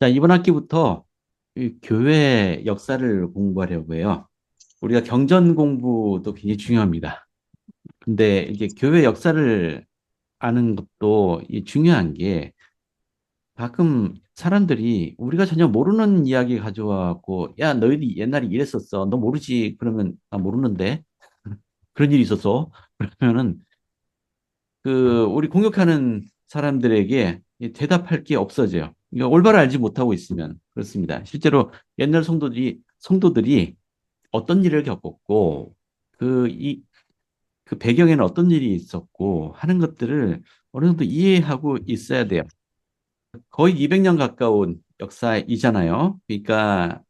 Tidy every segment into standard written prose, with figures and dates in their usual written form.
자, 이번 학기부터 이 교회 역사를 공부하려고 해요. 우리가 경전 공부도 굉장히 중요합니다. 근데 이게 교회 역사를 아는 것도 이 중요한 게 가끔 사람들이 우리가 전혀 모르는 이야기 가져와갖고 야, 너희들 옛날에 이랬었어. 너 모르지? 그러면 나 모르는데 그런 일이 있었어. 그러면은 우리 공격하는 사람들에게 이 대답할 게 없어져요. 이거 올바로 알지 못하고 있으면 그렇습니다. 실제로 옛날 성도들이 어떤 일을 겪었고 그, 이, 그 배경에는 어떤 일이 있었고 하는 것들을 어느 정도 이해하고 있어야 돼요. 거의 200년 가까운 역사이잖아요. 그러니까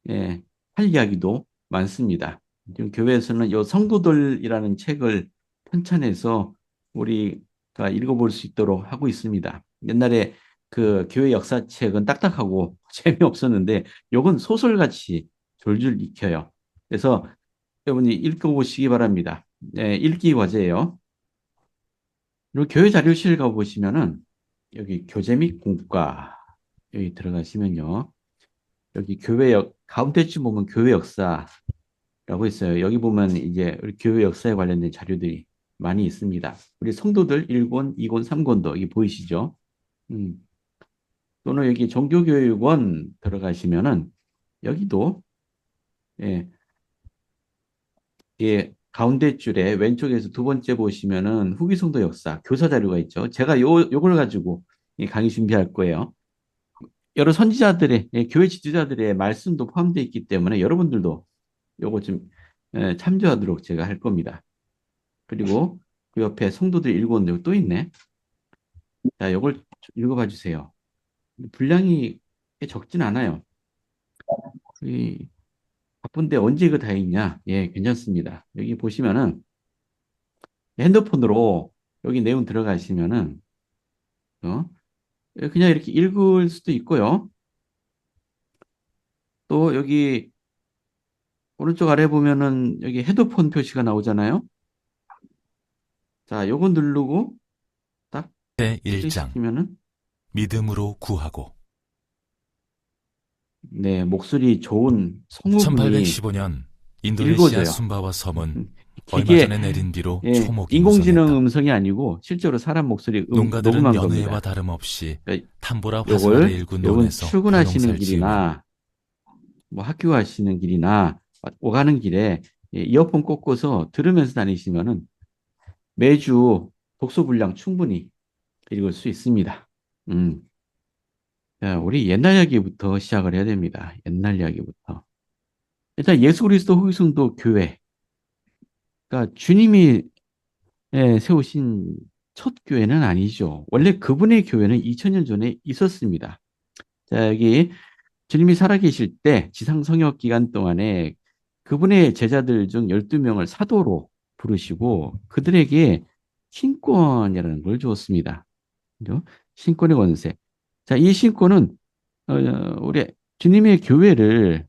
예, 할 이야기도 많습니다. 지금 교회에서는 요 성도들이라는 책을 편찬해서 우리가 읽어볼 수 있도록 하고 있습니다. 옛날에 그 교회 역사책은 딱딱하고 재미없었는데 요건 소설같이 졸졸 익혀요. 그래서 여러분이 읽어보시기 바랍니다. 네, 읽기 과제예요. 그리고 교회 자료실 가보시면은 여기 교재 및 공과 여기 들어가시면요. 여기 가운데쯤 보면 교회 역사라고 있어요. 여기 보면 이제 우리 교회 역사에 관련된 자료들이 많이 있습니다. 우리 성도들 1권, 2권, 3권도 여기 보이시죠? 음. 또는 여기 종교교육원 들어가시면은 여기도 예, 예, 가운데 줄에 왼쪽에서 두 번째 보시면은 후기 성도 역사 교사 자료가 있죠. 제가 요걸 가지고 이 강의 준비할 거예요. 여러 선지자들의 예, 교회 지도자들의 말씀도 포함되어 있기 때문에 여러분들도 요거 좀 참조하도록 제가 할 겁니다. 그리고 그 옆에 성도들 읽어온 내용 또 있네. 자, 요걸 읽어봐 주세요. 분량이 적진 않아요. 이 바쁜데 언제 이거 다 읽냐? 예, 괜찮습니다. 여기 보시면은 핸드폰으로 여기 내용 들어가시면은 어, 그냥 이렇게 읽을 수도 있고요. 또 여기 오른쪽 아래 보면은 여기 헤드폰 표시가 나오잖아요. 자, 요거 누르고 딱 제1장 클릭시키면은 믿음으로 구하고 네, 목소리 좋은 성우분이 1815년 인도네시아 읽어줘요. 숨바와 섬은 얼마 기계, 전에 내린 비로 예, 초목이 인공지능 무성했다. 음성이 아니고 실제로 사람 목소리 농가들은 녹음한 연회와 겁니다. 다름없이 그러니까 탐보라 화승아를 요걸 일군 여러분 논에서 출근하시는 벼농사를 지으며 길이나 뭐 학교 가시는 길이나 오가는 길에 이어폰 꽂고서 들으면서 다니시면은 매주 독서 분량 충분히 읽을 수 있습니다. 음. 자, 우리 옛날 이야기부터 시작을 해야 됩니다. 옛날 이야기부터. 일단 예수 그리스도 후기성도 교회. 그러니까 주님이 세우신 첫 교회는 아니죠. 원래 그분의 교회는 2000년 전에 있었습니다. 자, 여기 주님이 살아계실 때 지상 성역 기간 동안에 그분의 제자들 중 12명을 사도로 부르시고 그들에게 신권이라는 걸 주었습니다. 그죠? 신권의 권세. 자, 이 신권은 우리 주님의 교회를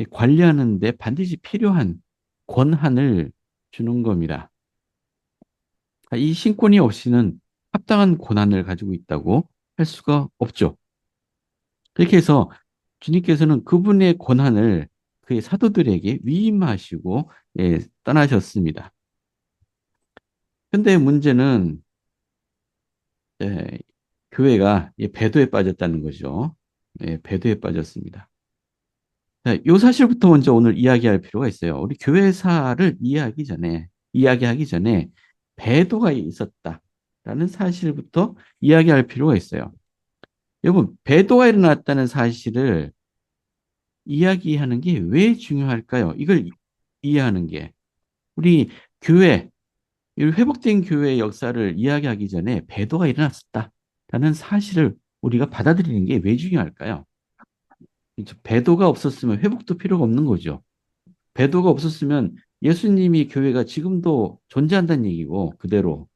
관리하는데 반드시 필요한 권한을 주는 겁니다. 이 신권이 없이는 합당한 권한을 가지고 있다고 할 수가 없죠. 그렇게 해서 주님께서는 그분의 권한을 그의 사도들에게 위임하시고 떠나셨습니다. 근데 문제는 예, 교회가 배도에 빠졌다는 거죠. 배도에 빠졌습니다. 이 사실부터 먼저 오늘 이야기할 필요가 있어요. 우리 교회사를 이야기하기 전에 배도가 있었다라는 사실부터 이야기할 필요가 있어요. 여러분, 배도가 일어났다는 사실을 이야기하는 게 왜 중요할까요? 이걸 이해하는 게. 우리 교회, 이 회복된 교회의 역사를 이야기하기 전에 배도가 일어났었다라는 사실을 우리가 받아들이는 게 왜 중요할까요? 배도가 없었으면 회복도 필요가 없는 거죠. 배도가 없었으면 예수님이 교회가 지금도 존재한다는 얘기고 그대로.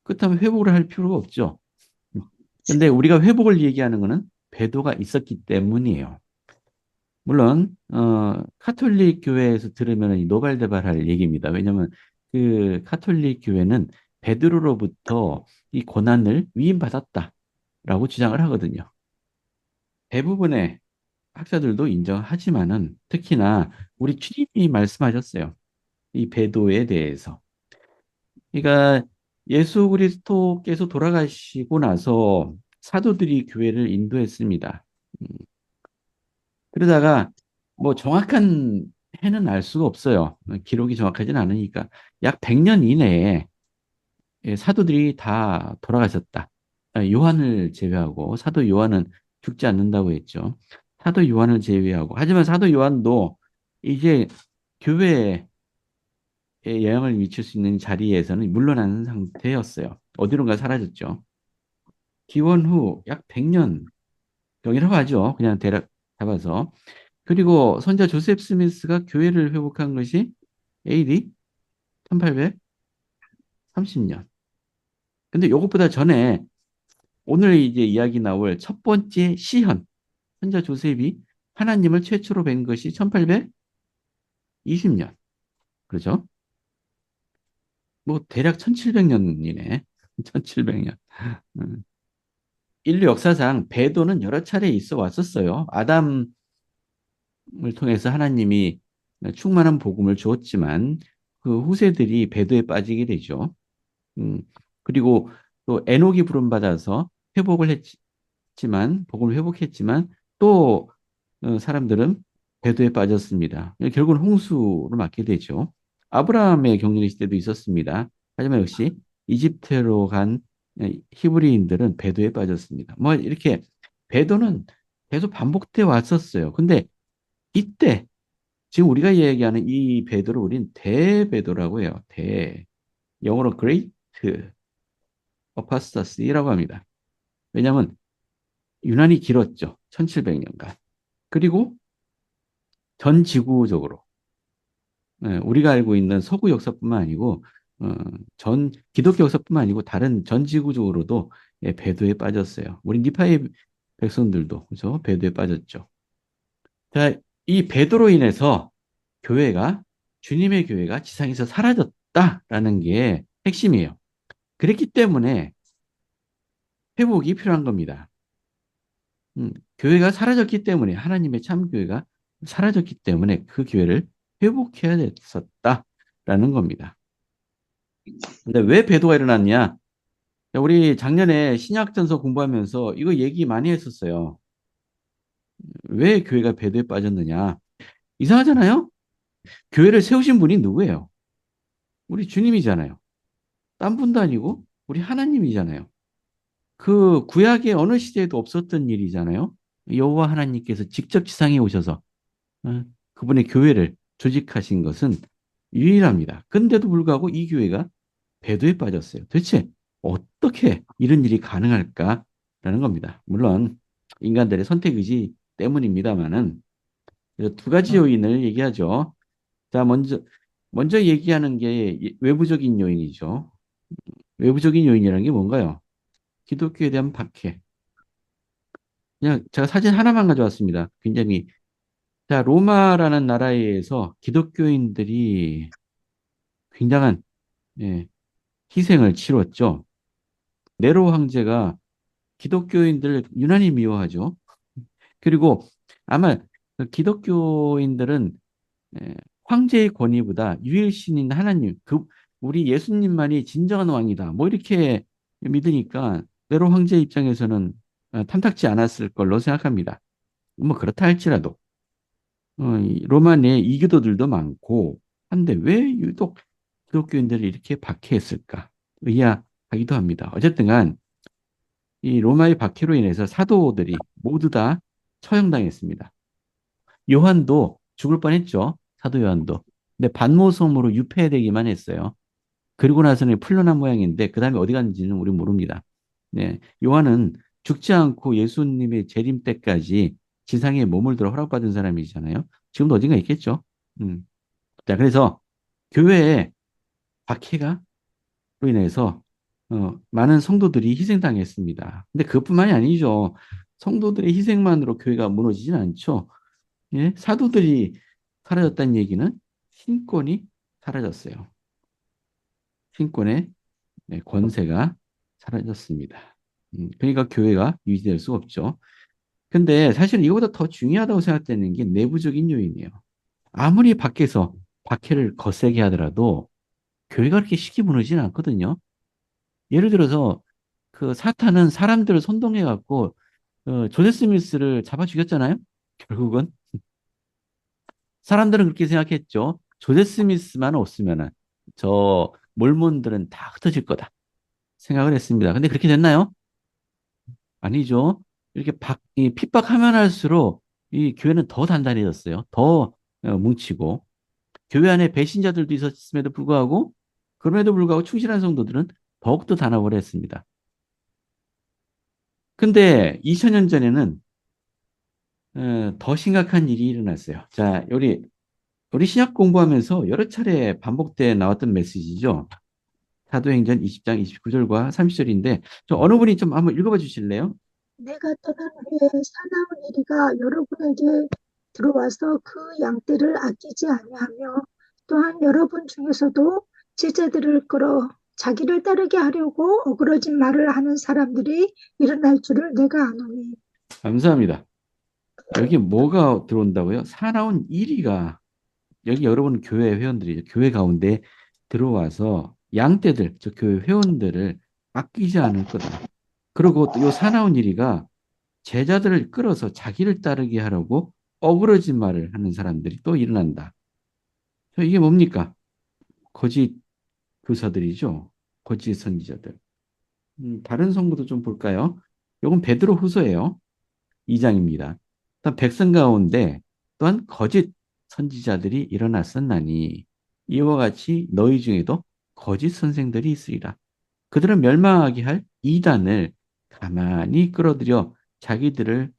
그렇다면 회복을 할 필요가 없죠. 근데 우리가 회복을 얘기하는 것은 배도가 있었기 때문이에요. 물론 카톨릭 교회에서 들으면 노발대발할 얘기입니다. 왜냐하면 그 카톨릭 교회는 베드로로부터 이 권한을 위임받았다라고 주장을 하거든요. 대부분의 학자들도 인정하지만은 특히나 우리 주님이 말씀하셨어요. 이 배도에 대해서. 그러니까 예수 그리스도께서 돌아가시고 나서 사도들이 교회를 인도했습니다. 음, 그러다가 뭐 정확한 해는 알 수가 없어요. 기록이 정확하진 않으니까 약 100년 이내에 사도들이 다 돌아가셨다. 요한을 제외하고 사도 요한은 죽지 않는다고 했죠. 사도 요한을 제외하고 하지만 사도 요한도 이제 교회에 영향을 미칠 수 있는 자리에서는 물러나는 상태였어요. 어디론가 사라졌죠. 기원 후 약 100년 경이라고 하죠. 그냥 대략 잡아서. 그리고 선자 조셉 스미스가 교회를 회복한 것이 AD 1830년. 근데 이것보다 전에 오늘 이제 이야기 나올 첫 번째 시현, 선자 조셉이 하나님을 최초로 뵌 것이 1820년. 그렇죠? 뭐 대략 1700년이네. 1700년. 인류 역사상 배도는 여러 차례 있어 왔었어요. 아담을 통해서 하나님이 충만한 복음을 주었지만 그 후세들이 배도에 빠지게 되죠. 음, 그리고 또 에녹이 부름받아서 회복을 했지만, 복음을 회복했지만 또 사람들은 배도에 빠졌습니다. 결국은 홍수로 맞게 되죠. 아브라함의 경륜의 시대도 있었습니다. 하지만 역시 이집트로 간 히브리인들은 배도에 빠졌습니다. 뭐 이렇게 배도는 계속 반복돼 왔었어요. 근데 이때 지금 우리가 얘기하는 이 배도를 우리는 대배도라고 해요. 영어로 Great Apostasy라고 합니다. 왜냐하면 유난히 길었죠. 1700년간. 그리고 전 지구적으로 우리가 알고 있는 서구 역사뿐만 아니고 어, 전 기독교 역사뿐만 아니고 다른 전 지구적으로도 배도에 빠졌어요. 우리 니파의 백성들도 그죠? 배도에 빠졌죠. 자, 이 배도로 인해서 교회가 주님의 교회가 지상에서 사라졌다라는 게 핵심이에요. 그랬기 때문에 회복이 필요한 겁니다. 교회가 사라졌기 때문에 하나님의 참 교회가 사라졌기 때문에 그 교회를 회복해야 됐었다라는 겁니다. 근데 왜 배도가 일어났냐? 우리 작년에 신약전서 공부하면서 이거 얘기 많이 했었어요. 왜 교회가 배도에 빠졌느냐? 이상하잖아요? 교회를 세우신 분이 누구예요? 우리 주님이잖아요. 딴 분도 아니고 우리 하나님이잖아요. 그 구약의 어느 시대에도 없었던 일이잖아요. 여호와 하나님께서 직접 지상에 오셔서 그분의 교회를 조직하신 것은 유일합니다. 근데도 불구하고 이 교회가 배도에 빠졌어요. 도대체 어떻게 이런 일이 가능할까라는 겁니다. 물론 인간들의 선택 의지 때문입니다만은 두 가지 요인을 얘기하죠. 자, 먼저 얘기하는 게 외부적인 요인이죠. 외부적인 요인이라는 게 뭔가요? 기독교에 대한 박해. 그냥 제가 사진 하나만 가져왔습니다. 굉장히 자, 로마라는 나라에서 기독교인들이 굉장한 예, 희생을 치렀죠. 네로 황제가 기독교인들을 유난히 미워하죠. 그리고 아마 그 기독교인들은 예, 황제의 권위보다 유일신인 하나님, 우리 예수님만이 진정한 왕이다. 뭐 이렇게 믿으니까 네로 황제 입장에서는 탐탁지 않았을 걸로 생각합니다. 뭐 그렇다 할지라도 이 로마 내에 이교도들도 많고 한데 왜 유독 기독교인들이 이렇게 박해했을까 의아하기도 합니다. 어쨌든 간 이 로마의 박해로 인해서 사도들이 모두 다 처형당했습니다. 요한도 죽을 뻔했죠. 사도 요한도. 근데 반모섬으로 유폐되기만 했어요. 그리고 나서는 풀려난 모양인데 그 다음에 어디 갔는지는 우리 모릅니다. 네, 요한은 죽지 않고 예수님의 재림 때까지 지상에 머물도록 허락받은 사람이잖아요. 지금도 어딘가 있겠죠. 음. 자, 그래서 교회에 박해가 로 인해서 많은 성도들이 희생당했습니다. 근데 그것뿐만이 아니죠. 성도들의 희생만으로 교회가 무너지진 않죠. 예? 사도들이 사라졌다는 얘기는 신권이 사라졌어요. 신권의 권세가 사라졌습니다. 그러니까 교회가 유지될 수 없죠. 근데 사실 이거보다 더 중요하다고 생각되는 게 내부적인 요인이에요. 아무리 밖에서 박해를 거세게 하더라도 교회가 그렇게 쉽게 무너지는 않거든요. 예를 들어서 그 사탄은 사람들을 선동해 갖고 조세 스미스를 잡아 죽였잖아요. 결국은 사람들은 그렇게 생각했죠. 조세 스미스만 없으면은 저 몰몬들은 다 흩어질 거다 생각을 했습니다. 근데 그렇게 됐나요? 아니죠. 이렇게 이 핍박하면 할수록 이 교회는 더 단단해졌어요. 더 뭉치고 교회 안에 배신자들도 있었음에도 불구하고 그럼에도 불구하고 충실한 성도들은 더욱더 단합을 했습니다. 근데 2000년 전에는 더 심각한 일이 일어났어요. 자, 우리 신약 공부하면서 여러 차례 반복돼 나왔던 메시지죠. 사도행전 20장 29절과 30절인데 어느 분이 좀 한번 읽어봐 주실래요? 내가 떠난 후에 사나운 이리가 여러분에게 들어와서 그 양떼를 아끼지 아니하며 또한 여러분 중에서도 제자들을 끌어 자기를 따르게 하려고 어그러진 말을 하는 사람들이 일어날 줄을 내가 아노니. 감사합니다. 여기 뭐가 들어온다고요? 사나운 이리가 여기 여러분 교회 회원들이죠. 교회 가운데 들어와서 양떼들, 저 교회 회원들을 아끼지 않을 거다. 그리고 또 요 사나운 이리가 제자들을 끌어서 자기를 따르게 하려고 어그러진 말을 하는 사람들이 또 일어난다. 이게 뭡니까? 거짓 교사들이죠. 거짓 선지자들. 다른 성구도 좀 볼까요? 이건 베드로 후서예요. 2장입니다. 또한 백성 가운데 또한 거짓 선지자들이 일어났었나니 이와 같이 너희 중에도 거짓 선생들이 있으리라. 그들은 멸망하게 할 이단을 가만히 끌어들여 자기들을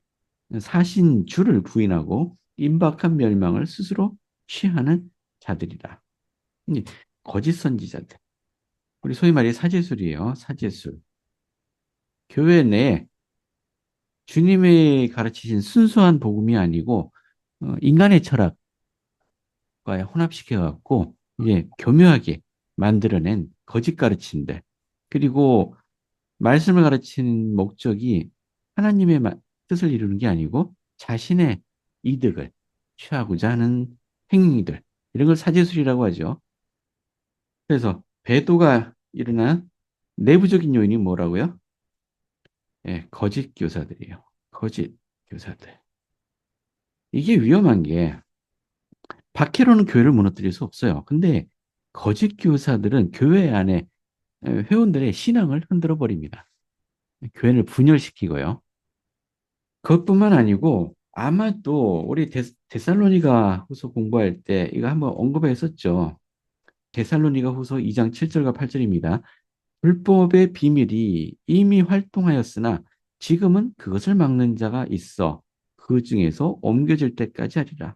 사신 주를 부인하고 임박한 멸망을 스스로 취하는 자들이라. 거짓 선지자들. 우리 소위 말해 사제술이에요. 사제술. 교회 내에 주님이 가르치신 순수한 복음이 아니고 인간의 철학과 혼합시켜 갖고 이제 교묘하게 만들어낸 거짓 가르침들. 그리고 말씀을 가르치는 목적이 하나님의 뜻을 이루는 게 아니고 자신의 이득을 취하고자 하는 행위들. 이런 걸 사제술이라고 하죠. 그래서 배도가 일어난 내부적인 요인이 뭐라고요? 예, 거짓 교사들이에요. 거짓 교사들. 이게 위험한 게 박해로는 교회를 무너뜨릴 수 없어요. 근데 거짓 교사들은 교회 안에 회원들의 신앙을 흔들어 버립니다. 교회를 분열시키고요. 그것뿐만 아니고 아마도 우리 데살로니가 후서 공부할 때 이거 한번 언급했었죠. 데살로니가 후서 2장 7절과 8절입니다. 불법의 비밀이 이미 활동하였으나 지금은 그것을 막는 자가 있어 그 중에서 옮겨질 때까지 하리라.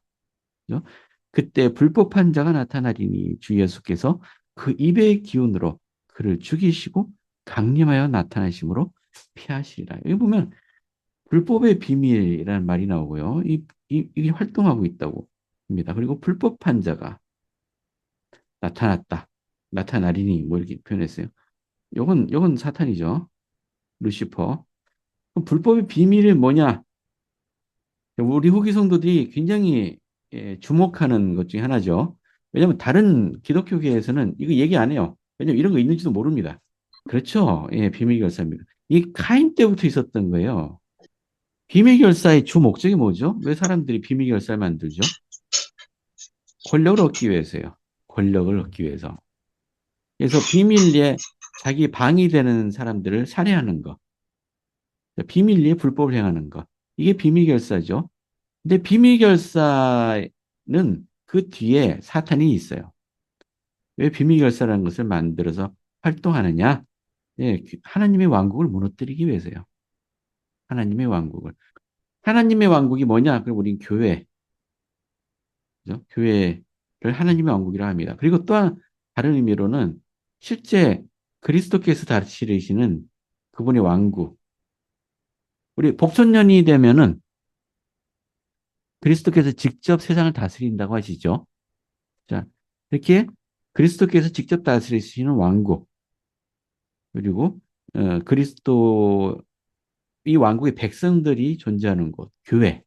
그죠? 그때 불법한 자가 나타나리니 주 예수께서 그 입의 기운으로 그를 죽이시고 강림하여 나타나심으로 피하시리라. 여기 보면 불법의 비밀이라는 말이 나오고요. 이게 활동하고 있다고 합니다. 그리고 불법한 자가 나타났다. 나타나리니 뭐 이렇게 표현했어요. 요건 사탄이죠. 루시퍼. 그럼 불법의 비밀이 뭐냐? 우리 후기 성도들이 굉장히 주목하는 것 중에 하나죠. 왜냐하면 다른 기독교계에서는 이거 얘기 안 해요. 왜냐하면 이런 거 있는지도 모릅니다. 그렇죠. 예, 비밀결사입니다. 이 카인 때부터 있었던 거예요. 비밀결사의 주 목적이 뭐죠? 왜 사람들이 비밀결사를 만들죠? 권력을 얻기 위해서요. 권력을 얻기 위해서. 그래서 비밀리에 자기 방이 되는 사람들을 살해하는 거. 비밀리에 불법을 행하는 거. 이게 비밀결사죠. 근데 비밀결사는 그 뒤에 사탄이 있어요. 왜 비밀결사라는 것을 만들어서 활동하느냐? 예, 하나님의 왕국을 무너뜨리기 위해서요. 하나님의 왕국을. 하나님의 왕국이 뭐냐? 그럼 우린 교회. 그죠? 교회를 하나님의 왕국이라 합니다. 그리고 또한 다른 의미로는 실제 그리스도께서 다스리시는 그분의 왕국. 우리 복천년이 되면은 그리스도께서 직접 세상을 다스린다고 하시죠. 자, 이렇게 그리스도께서 직접 다스리시는 왕국, 그리고 그리스도께서 이 왕국의 백성들이 존재하는 곳, 교회.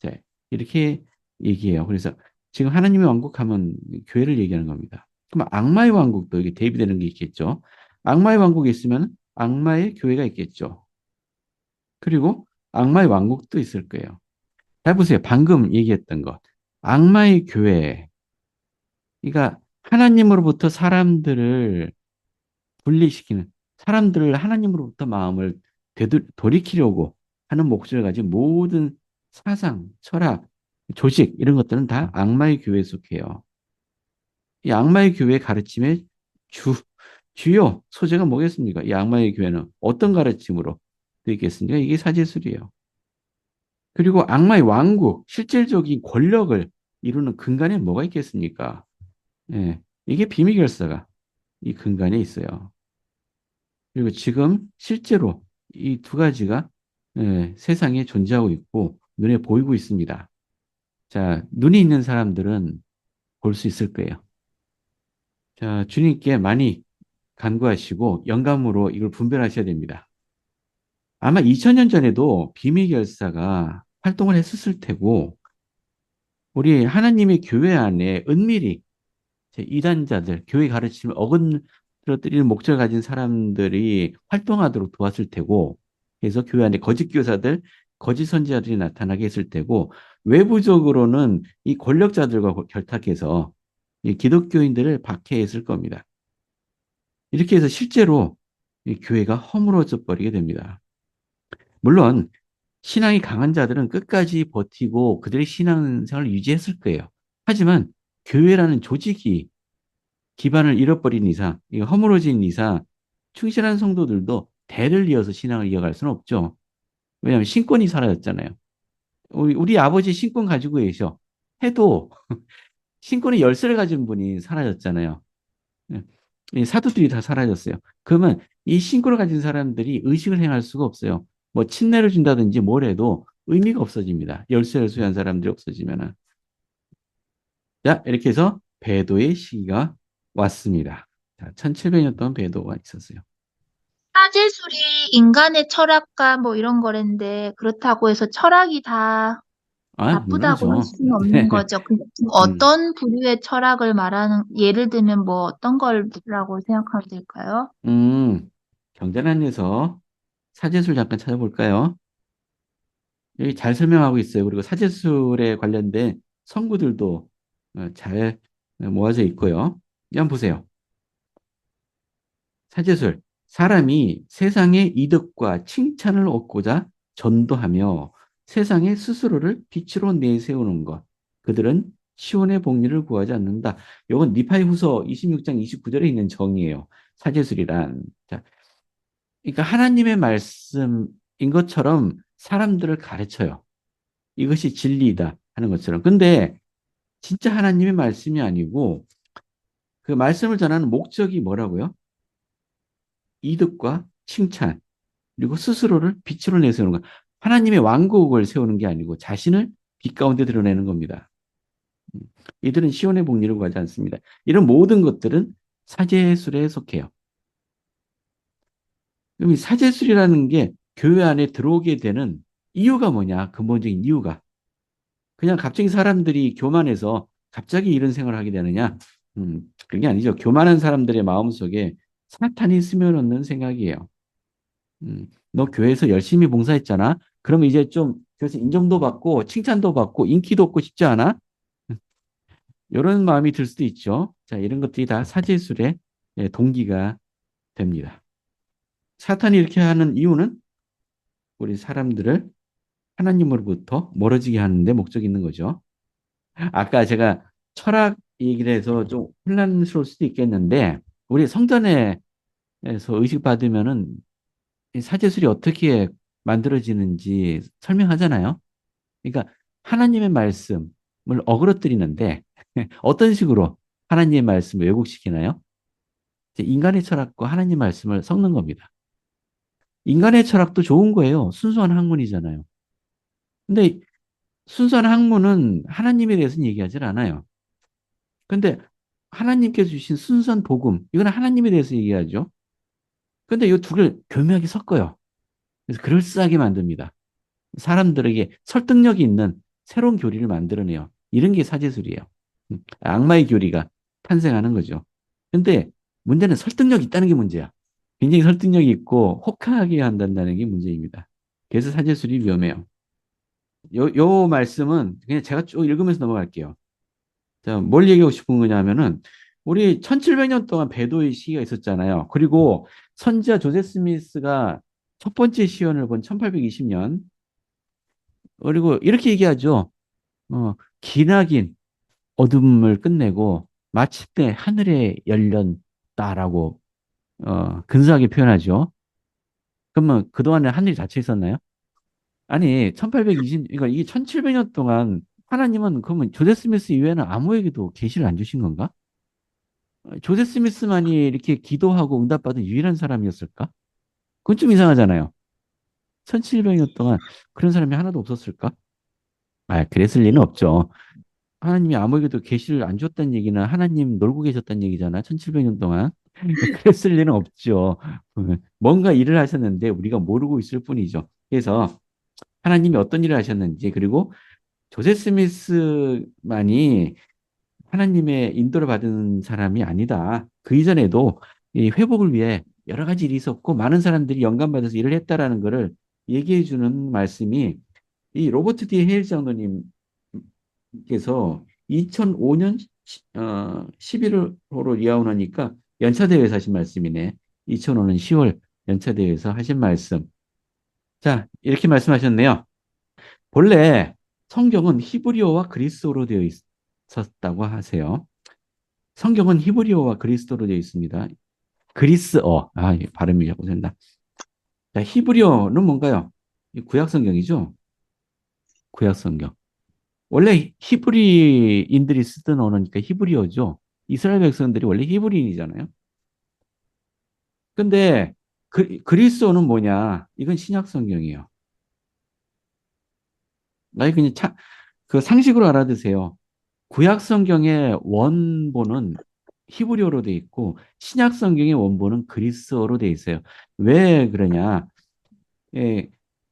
자, 이렇게 얘기해요. 그래서 지금 하나님의 왕국 하면 교회를 얘기하는 겁니다. 그럼 악마의 왕국도 이게 대비되는 게 있겠죠. 악마의 왕국이 있으면 악마의 교회가 있겠죠. 그리고 악마의 왕국도 있을 거예요. 잘 보세요. 방금 얘기했던 것. 악마의 교회. 그러니까 하나님으로부터 사람들을 분리시키는, 사람들을 하나님으로부터 마음을 돌이키려고 하는 목적을 가진 모든 사상, 철학, 조직 이런 것들은 다 악마의 교회에 속해요. 이 악마의 교회의 가르침의 주 주요 소재가 뭐겠습니까? 이 악마의 교회는 어떤 가르침으로 되어 있겠습니까? 이게 사제술이에요. 그리고 악마의 왕국, 실질적인 권력을 이루는 근간에 뭐가 있겠습니까? 예, 이게 비밀결사가 이 근간에 있어요. 그리고 지금 실제로 이 두 가지가 세상에 존재하고 있고 눈에 보이고 있습니다. 자, 눈이 있는 사람들은 볼 수 있을 거예요. 자, 주님께 많이 간구하시고 영감으로 이걸 분별하셔야 됩니다. 아마 2000년 전에도 비밀결사가 활동을 했었을 테고 우리 하나님의 교회 안에 은밀히 이단자들, 교회 가르침을 어거러뜨리는 목적을 가진 사람들이 활동하도록 도왔을 테고, 그래서 교회 안에 거짓 교사들, 거짓 선지자들이 나타나게 했을 테고, 외부적으로는 이 권력자들과 결탁해서 이 기독교인들을 박해했을 겁니다. 이렇게 해서 실제로 이 교회가 허물어져 버리게 됩니다. 물론 신앙이 강한 자들은 끝까지 버티고 그들의 신앙생활을 유지했을 거예요. 하지만 교회라는 조직이 기반을 잃어버린 이상, 이거 허물어진 이상, 충실한 성도들도 대를 이어서 신앙을 이어갈 수는 없죠. 왜냐하면 신권이 사라졌잖아요. 우리 아버지 신권 가지고 계셔. 해도 신권의 열쇠를 가진 분이 사라졌잖아요. 예. 이 사도들이 다 사라졌어요. 그러면 이 신권을 가진 사람들이 의식을 행할 수가 없어요. 뭐 침례를 준다든지 뭘 해도 의미가 없어집니다. 열쇠를 수여한 사람들이 없어지면은. 자, 이렇게 해서 배도의 시기가 왔습니다. 자, 1700년 동안 배도가 있었어요. 사제술이 인간의 철학과 뭐 이런 거랬는데 그렇다고 해서 철학이 다 아, 나쁘다고 할 물론이죠. 수는 없는 거죠. 근데 지금 음, 어떤 부류의 철학을 말하는, 예를 들면 뭐 어떤 걸라고 생각하면 될까요? 경전안에서 사제술 잠깐 찾아볼까요? 여기 잘 설명하고 있어요. 그리고 사제술에 관련된 성구들도 잘 모아져 있고요. 한번 보세요. 사제술. 사람이 세상의 이득과 칭찬을 얻고자 전도하며 세상에 스스로를 빛으로 내세우는 것. 그들은 시온의 복리를 구하지 않는다. 이건 니파이 후서 26장 29절에 있는 정의예요. 사제술이란. 자, 그러니까 하나님의 말씀인 것처럼 사람들을 가르쳐요. 이것이 진리이다 하는 것처럼. 근데 진짜 하나님의 말씀이 아니고 그 말씀을 전하는 목적이 뭐라고요? 이득과 칭찬, 그리고 스스로를 빛으로 내세우는 것. 하나님의 왕국을 세우는 게 아니고 자신을 빛 가운데 드러내는 겁니다. 이들은 시온의 복리를 구하지 않습니다. 이런 모든 것들은 사제술에 속해요. 그럼 이 사제술이라는 게 교회 안에 들어오게 되는 이유가 뭐냐? 근본적인 이유가. 그냥 갑자기 사람들이 교만해서 갑자기 이런 생활을 하게 되느냐? 그게 아니죠. 교만한 사람들의 마음속에 사탄이 스며넣는 생각이에요. 너 교회에서 열심히 봉사했잖아. 그럼 이제 좀 교회에서 인정도 받고 칭찬도 받고 인기도 얻고 싶지 않아? 이런 마음이 들 수도 있죠. 자, 이런 것들이 다 사제술의 동기가 됩니다. 사탄이 이렇게 하는 이유는 우리 사람들을 하나님으로부터 멀어지게 하는데 목적이 있는 거죠. 아까 제가 철학 얘기를 해서 좀 혼란스러울 수도 있겠는데 우리 성전에서 의식받으면은 이 사제술이 어떻게 만들어지는지 설명하잖아요. 그러니까 하나님의 말씀을 어그러뜨리는데 어떤 식으로 하나님의 말씀을 왜곡시키나요? 인간의 철학과 하나님 말씀을 섞는 겁니다. 인간의 철학도 좋은 거예요. 순수한 학문이잖아요. 근데 순수한 학문은 하나님에 대해서는 얘기하지 않아요. 근데 하나님께서 주신 순수한 복음, 이건 하나님에 대해서 얘기하죠. 근데 이 두 개를 교묘하게 섞어요. 그래서 그럴싸하게 만듭니다. 사람들에게 설득력이 있는 새로운 교리를 만들어내요. 이런 게 사제술이에요. 악마의 교리가 탄생하는 거죠. 근데 문제는 설득력이 있다는 게 문제야. 굉장히 설득력이 있고 혹하게 한다는 게 문제입니다. 그래서 사제술이 위험해요. 요 말씀은 그냥 제가 쭉 읽으면서 넘어갈게요. 자, 뭘 얘기하고 싶은 거냐면은 우리 1700년 동안 배도의 시기가 있었잖아요. 그리고 선지자 조세 스미스가 첫 번째 시연을 본 1820년. 그리고 이렇게 얘기하죠. 기나긴 어둠을 끝내고 마침내 하늘에 열렸다라고 근사하게 표현하죠. 그러면 그동안에 하늘이 닫혀 있었나요? 아니, 1820, 그러니까 이게 1700년 동안 하나님은 그러면 조세 스미스 이외에는 아무에게도 계시를 안 주신 건가? 조세 스미스만이 이렇게 기도하고 응답받은 유일한 사람이었을까? 그건 좀 이상하잖아요. 1700년 동안 그런 사람이 하나도 없었을까? 아, 그랬을 리는 없죠. 하나님이 아무에게도 계시를 안 줬다는 얘기는 하나님 놀고 계셨다는 얘기잖아. 1700년 동안. 그랬을 리는 없죠. 뭔가 일을 하셨는데 우리가 모르고 있을 뿐이죠. 그래서 하나님이 어떤 일을 하셨는지, 그리고 조세 스미스만이 하나님의 인도를 받은 사람이 아니다. 그 이전에도 이 회복을 위해 여러 가지 일이 있었고 많은 사람들이 영감받아서 일을 했다라는 것을 얘기해 주는 말씀이 이 로버트 D 헤일 장로님께서 2005년 11월로 리아운하니까 연차대회에서 하신 말씀이네. 2005년 10월 연차대회에서 하신 말씀. 자, 이렇게 말씀하셨네요. 본래 성경은 히브리어와 그리스어로 되어 있었다고 하세요. 성경은 히브리어와 그리스어로 되어 있습니다. 그리스어, 발음이 자꾸 된다. 자, 히브리어는 뭔가요? 구약 성경이죠. 구약 성경. 원래 히브리인들이 쓰던 언어니까 히브리어죠. 이스라엘 백성들이 원래 히브리인이잖아요. 근데 그리스어는 뭐냐? 이건 신약 성경이에요. 아니 그냥 그 상식으로 알아두세요. 구약 성경의 원본은 히브리어로 돼 있고 신약 성경의 원본은 그리스어로 돼 있어요. 왜 그러냐? 예,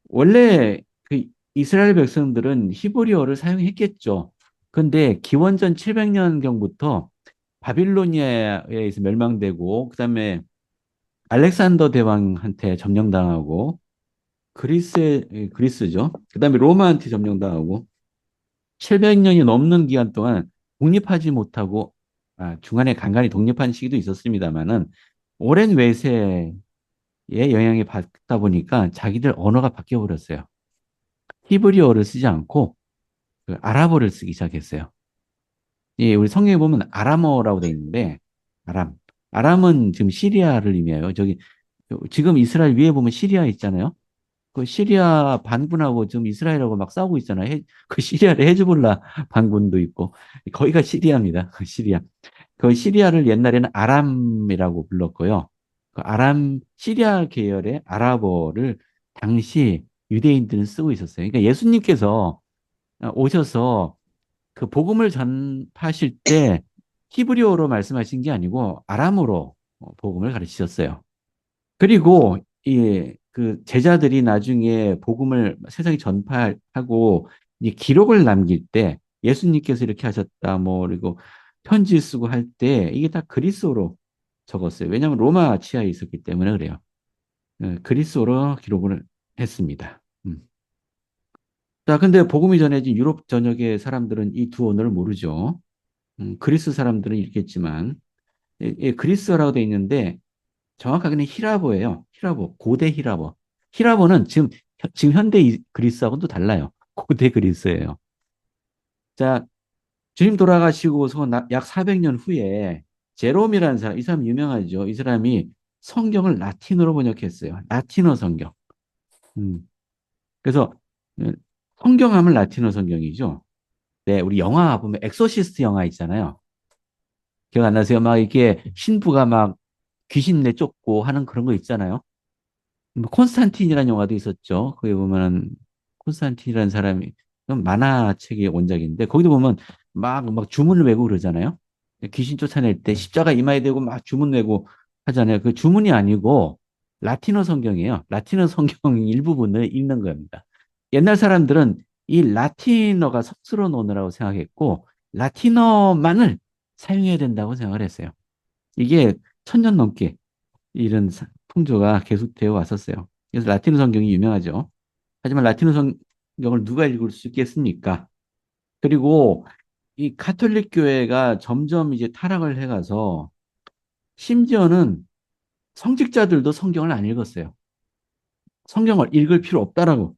원래 그 이스라엘 백성들은 히브리어를 사용했겠죠. 근데 기원전 700년경부터 바빌로니아에서 멸망되고 그다음에 알렉산더 대왕한테 점령당하고 그리스죠. 그다음에 로마한테 점령당하고 700년이 넘는 기간 동안 독립하지 못하고 중간에 간간히 독립한 시기도 있었습니다만은 오랜 외세의 영향이 받다 보니까 자기들 언어가 바뀌어 버렸어요. 히브리어를 쓰지 않고 그 아랍어를 쓰기 시작했어요. 예, 우리 성경에 보면 아람어라고 돼 있는데 아람. 아람은 지금 시리아를 의미해요. 저기 지금 이스라엘 위에 보면 시리아 있잖아요. 그 시리아 반군하고 지금 이스라엘하고 막 싸우고 있잖아요. 그 시리아의 헤즈볼라 반군도 있고 거기가 시리아입니다. 그 시리아. 그 시리아를 옛날에는 아람이라고 불렀고요. 그 아람 시리아 계열의 아랍어를 당시 유대인들은 쓰고 있었어요. 그러니까 예수님께서 오셔서 그 복음을 전파하실 때 히브리어로 말씀하신 게 아니고 아람어로 복음을 가르치셨어요. 그리고 그 제자들이 나중에 복음을 세상에 전파하고 이제 기록을 남길 때 예수님께서 이렇게 하셨다 뭐 그리고 편지 쓰고 할 때 이게 다 그리스어로 적었어요. 왜냐하면 로마 치하에 있었기 때문에 그래요. 그리스어로 기록을 했습니다. 자, 근데 복음이 전해진 유럽 전역의 사람들은 이 두 언어를 모르죠. 그리스 사람들은 읽겠지만 그리스어라고 돼 있는데 정확하게는 히라보예요. 히라보, 고대 히라보. 히라보는 지금 현대 그리스하고는 또 달라요. 고대 그리스예요. 자, 주님 돌아가시고서 약 400년 후에 제롬이라는 사람, 이 사람 유명하죠. 이 사람이 성경을 라틴어로 번역했어요. 라틴어 성경. 음. 그래서 성경하면 라틴어 성경이죠. 네, 우리 영화 보면 엑소시스트 영화 있잖아요. 기억 안 나세요? 막 이렇게 신부가 막 귀신 내쫓고 하는 그런 거 있잖아요. 뭐 콘스탄틴이라는 영화도 있었죠. 거기 보면은 콘스탄틴이라는 사람이 만화책의 원작인데 거기도 보면 막 주문을 외고 그러잖아요. 귀신 쫓아낼 때 십자가 이마에 대고 막 주문 외고 하잖아요. 그 주문이 아니고 라틴어 성경이에요. 라틴어 성경 일부분을 읽는 겁니다. 옛날 사람들은 이 라틴어가 성스러운 언어라고 생각했고 라틴어만을 사용해야 된다고 생각을 했어요. 이게 1000년 넘게 이런 풍조가 계속되어 왔었어요. 그래서 라틴어 성경이 유명하죠. 하지만 라틴어 성경을 누가 읽을 수 있겠습니까? 그리고 이 가톨릭 교회가 점점 이제 타락을 해가서 심지어는 성직자들도 성경을 안 읽었어요. 성경을 읽을 필요 없다라고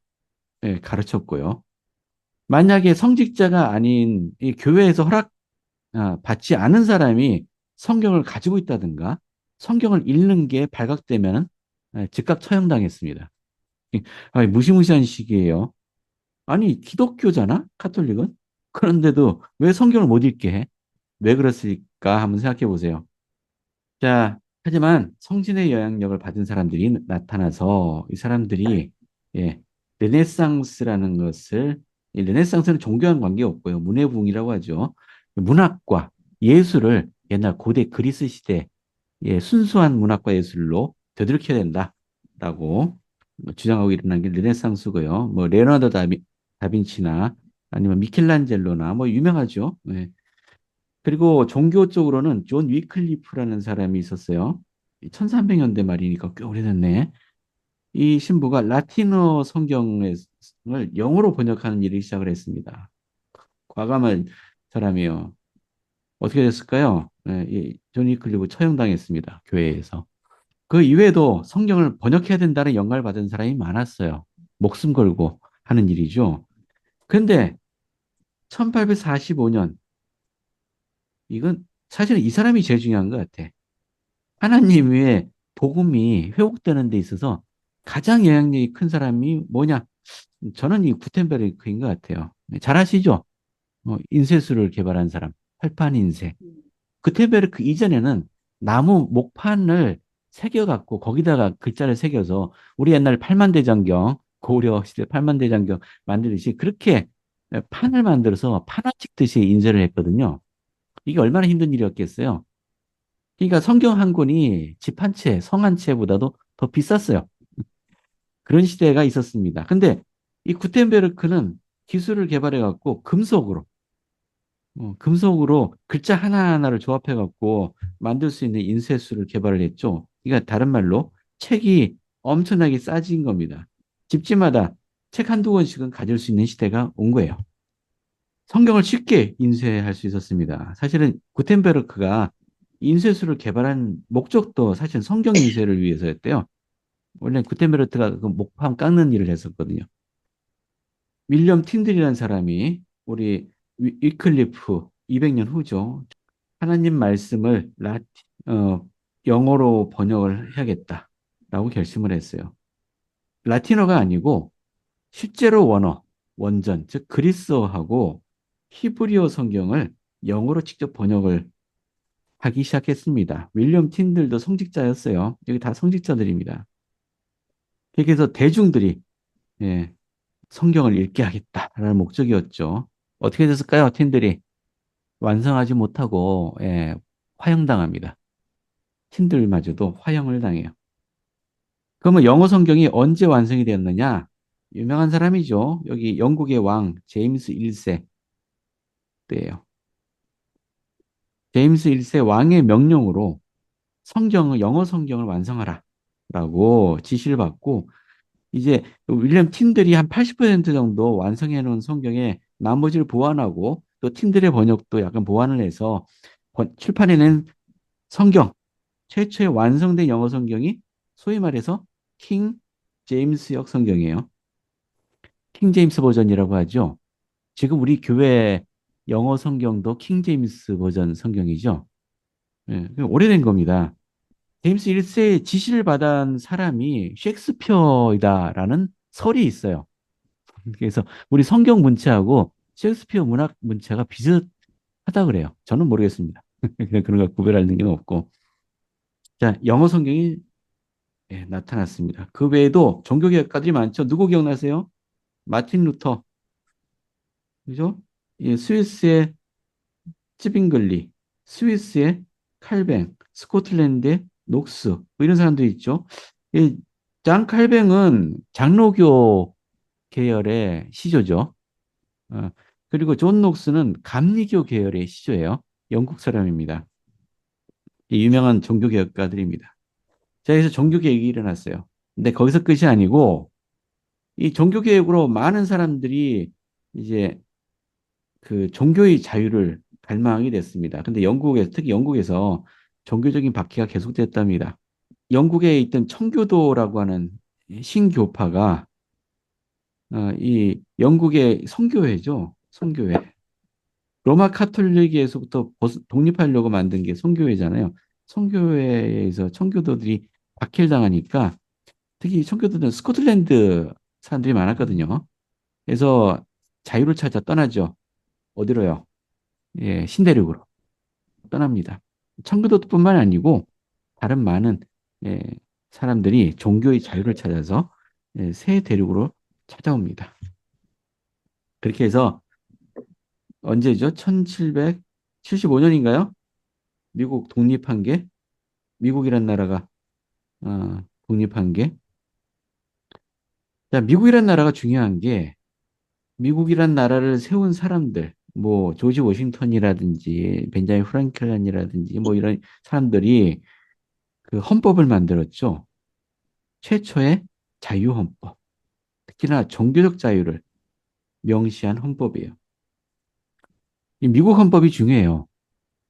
가르쳤고요. 만약에 성직자가 아닌 이 교회에서 허락 받지 않은 사람이 성경을 가지고 있다든가 성경을 읽는 게 발각되면 즉각 처형당했습니다. 아니, 무시무시한 시기예요. 아니, 기독교잖아? 카톨릭은? 그런데도 왜 성경을 못 읽게 해? 왜 그랬을까? 한번 생각해 보세요. 자, 하지만 성신의 영향력을 받은 사람들이 나타나서 이 사람들이 예, 르네상스라는 것을 이 르네상스는 종교와는 관계없고요. 문해부흥이라고 하죠. 문학과 예술을 옛날 고대 그리스 시대 순수한 문학과 예술로 되돌켜야 된다라고 주장하고 일어난 게 르네상스고요. 뭐 레오나르도 다빈치나 아니면 미켈란젤로나 뭐 유명하죠. 예. 그리고 종교 쪽으로는 존 위클리프라는 사람이 있었어요. 1300년대 말이니까 꽤 오래됐네. 이 신부가 라틴어 성경을 영어로 번역하는 일을 시작을 했습니다. 과감한 사람이요. 어떻게 됐을까요? 존 위클리프 처형당했습니다. 교회에서. 그 이외에도 성경을 번역해야 된다는 영감을 받은 사람이 많았어요. 목숨 걸고 하는 일이죠. 근데 1845년 이건 사실은 이 사람이 제일 중요한 것 같아. 하나님의 복음이 회복되는 데 있어서 가장 영향력이 큰 사람이 뭐냐? 저는 이 구텐베르크인 것 같아요. 잘 아시죠? 인쇄술을 개발한 사람, 활판 인쇄. 구텐베르크 이전에는 나무 목판을 새겨갖고 거기다가 글자를 새겨서 우리 옛날 팔만대장경, 고려 시대 팔만대장경 만들듯이 그렇게 판을 만들어서 판화 찍듯이 인쇄를 했거든요. 이게 얼마나 힘든 일이었겠어요? 그러니까 성경 한 권이 집 한 채, 성 한 채보다도 더 비쌌어요. 그런 시대가 있었습니다. 근데 이 구텐베르크는 기술을 개발해 갖고 금속으로 글자 하나하나를 조합해 갖고 만들 수 있는 인쇄술을 개발을 했죠. 그러니까 다른 말로 책이 엄청나게 싸진 겁니다. 집집마다 책 한두 권씩은 가질 수 있는 시대가 온 거예요. 성경을 쉽게 인쇄할 수 있었습니다. 사실은 구텐베르크가 인쇄술을 개발한 목적도 사실 성경 인쇄를 위해서였대요. 원래 구텐베르크가 그 목판 깎는 일을 했었거든요. 윌리엄 틴들이라는 사람이 우리 위클리프 200년 후죠. 하나님 말씀을 영어로 번역을 해야겠다라고 결심을 했어요. 라틴어가 아니고 실제로 원전, 즉 그리스어하고 히브리어 성경을 영어로 직접 번역을 하기 시작했습니다. 윌리엄 틴들도 성직자였어요. 여기 다 성직자들입니다. 그래서 대중들이 예, 성경을 읽게 하겠다라는 목적이었죠. 어떻게 됐을까요? 틴들이 완성하지 못하고 화형당합니다. 틴들마저도 화형을 당해요. 그러면 영어 성경이 언제 완성이 되었느냐? 유명한 사람이죠. 여기 영국의 왕 제임스 1세 때예요. 제임스 1세 왕의 명령으로 영어 성경을 완성하라라고 지시를 받고 이제 윌리엄 틴들이 한 80% 정도 완성해 놓은 성경에 나머지를 보완하고 또 틴들의 번역도 약간 보완을 해서 출판해낸 성경 최초의 완성된 영어 성경이 소위 말해서 킹 제임스역 성경이에요. 킹 제임스 버전이라고 하죠. 지금 우리 교회 영어 성경도 킹 제임스 버전 성경이죠. 예, 오래된 겁니다. 제임스 1세의 지시를 받은 사람이 셰익스피어이다라는 설이 있어요. 그래서 우리 성경 문체하고 셰익스피어 문학 문체가 비슷하다 그래요. 저는 모르겠습니다. 그런 거 구별할 능력은 없고. 자, 영어 성경이 나타났습니다. 그 외에도 종교개혁가들이 많죠. 누구 기억나세요? 마틴 루터, 그죠? 예, 스위스의 찌빙글리, 스위스의 칼뱅, 스코틀랜드의 녹스, 뭐 이런 사람들이 있죠. 이장 칼뱅은 장로교 계열의 시조죠. 어, 그리고 존 녹스는 감리교 계열의 시조예요. 영국 사람입니다. 이 유명한 종교개혁가들입니다. 자, 그래서 종교개혁이 일어났어요. 근데 거기서 끝이 아니고 이 종교개혁으로 많은 사람들이 이제 그 종교의 자유를 갈망하게 됐습니다. 근데 영국에서, 특히 영국에서 종교적인 박해가 계속됐답니다. 영국에 있던 청교도라고 하는 신교파가 이 영국의 성교회죠. 성교회. 로마 카톨릭에서부터 독립하려고 만든 게 성교회잖아요. 성교회에서 청교도들이 박해를 당하니까 특히 청교도는 스코틀랜드 사람들이 많았거든요. 그래서 자유를 찾아 떠나죠. 어디로요? 예, 신대륙으로 떠납니다. 청교도뿐만 아니고 다른 많은 예, 사람들이 종교의 자유를 찾아서 새 대륙으로 찾아옵니다. 그렇게 해서 언제죠? 1775년인가요? 미국 독립한 게 미국이란 나라가 독립한 게 자, 미국이란 나라가 중요한 게 미국이란 나라를 세운 사람들 뭐 조지 워싱턴이라든지 벤자민 프랑클린이라든지 뭐 이런 사람들이 그 헌법을 만들었죠. 최초의 자유헌법. 특히나 종교적 자유를 명시한 헌법이에요. 이 미국 헌법이 중요해요.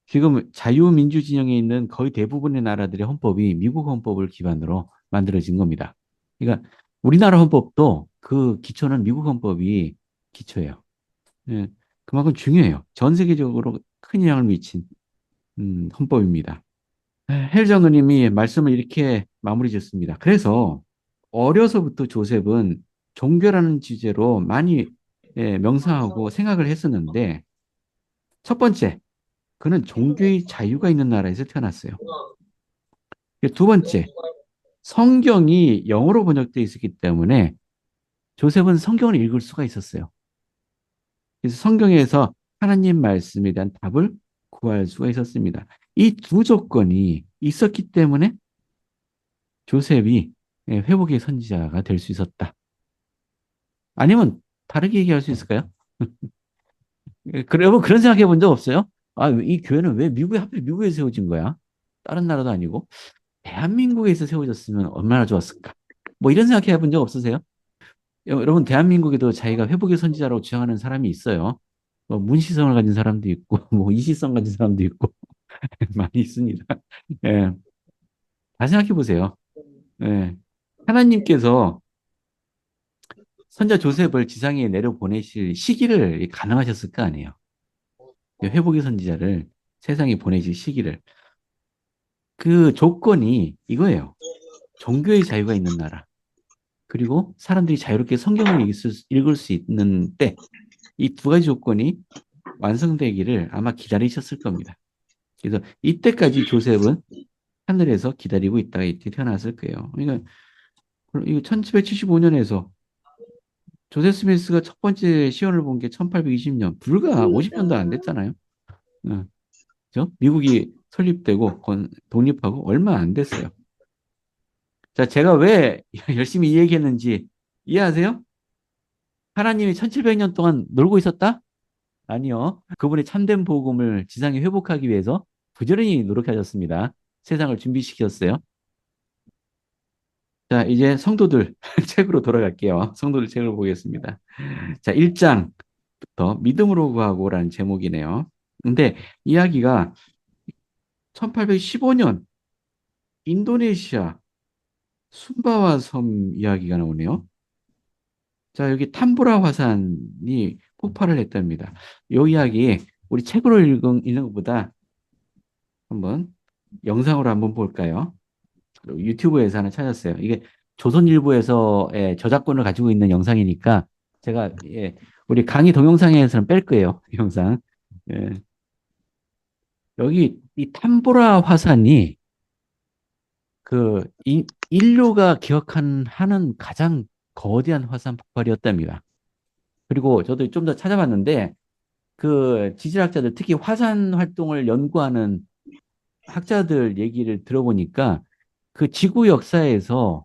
지금 자유민주 진영에 있는 거의 대부분의 나라들의 헌법이 미국 헌법을 기반으로 만들어진 겁니다. 그러니까 우리나라 헌법도 그 기초는 미국 헌법이 기초예요. 예, 그만큼 중요해요. 전 세계적으로 큰 영향을 미친 헌법입니다. 헬정 의님이 말씀을 이렇게 마무리 짓습니다. 그래서 어려서부터 조셉은 종교라는 주제로 많이 명상하고 생각을 했었는데 첫 번째, 그는 종교의 자유가 있는 나라에서 태어났어요. 두 번째, 성경이 영어로 번역되어 있었기 때문에 조셉은 성경을 읽을 수가 있었어요. 그래서 성경에서 하나님 말씀에 대한 답을 구할 수가 있었습니다. 이 두 조건이 있었기 때문에 조셉이 회복의 선지자가 될 수 있었다. 아니면 다르게 얘기할 수 있을까요? 여러분 그런 생각해 본 적 없어요? 아, 이 교회는 왜 미국에 하필 미국에 세워진 거야? 다른 나라도 아니고 대한민국에서 세워졌으면 얼마나 좋았을까? 뭐 이런 생각해 본 적 없으세요? 여러분 대한민국에도 자기가 회복의 선지자라고 주장하는 사람이 있어요. 뭐 문시성을 가진 사람도 있고 뭐 이시성 가진 사람도 있고 많이 있습니다. 예, 다 생각해 보세요. 예, 하나님께서 선자 조셉을 지상에 내려 보내실 시기를 가능하셨을 거 아니에요. 회복의 선지자를 세상에 보내실 시기를. 그 조건이 이거예요. 종교의 자유가 있는 나라. 그리고 사람들이 자유롭게 성경을 읽을 수 있는 때, 이 두 가지 조건이 완성되기를 아마 기다리셨을 겁니다. 그래서 이때까지 조셉은 하늘에서 기다리고 있다가 이렇게 태어났을 거예요. 그러니까 이거 1775년에서 조셉 스미스가 첫 번째 시연을 본 게 1820년, 불과 50년도 안 됐잖아요. 어, 그죠? 미국이 설립되고 독립하고 얼마 안 됐어요. 자, 제가 왜 열심히 이 얘기했는지 이해하세요? 하나님이 1700년 동안 놀고 있었다? 아니요. 그분의 참된 복음을 지상에 회복하기 위해서 부지런히 노력하셨습니다. 세상을 준비시켰어요. 자, 이제 성도들 책으로 돌아갈게요. 성도들 책을 보겠습니다. 자, 1장부터 믿음으로 구하고라는 제목이네요. 근데 이야기가 1815년 인도네시아 순바와 섬 이야기가 나오네요. 자, 여기 탐브라 화산이 폭발을 했답니다. 이 이야기 우리 책으로 읽는 것보다 한번 영상으로 한번 볼까요? 유튜브에서 하나 찾았어요. 이게 조선일보에서의 저작권을 가지고 있는 영상이니까 제가 우리 강의 동영상에서는 뺄 거예요. 이 영상. 예. 여기 이 탐보라 화산이 그 인류가 기억하는 가장 거대한 화산 폭발이었답니다. 그리고 저도 좀 더 찾아봤는데 그 지질학자들 특히 화산 활동을 연구하는 학자들 얘기를 들어보니까 그 지구 역사에서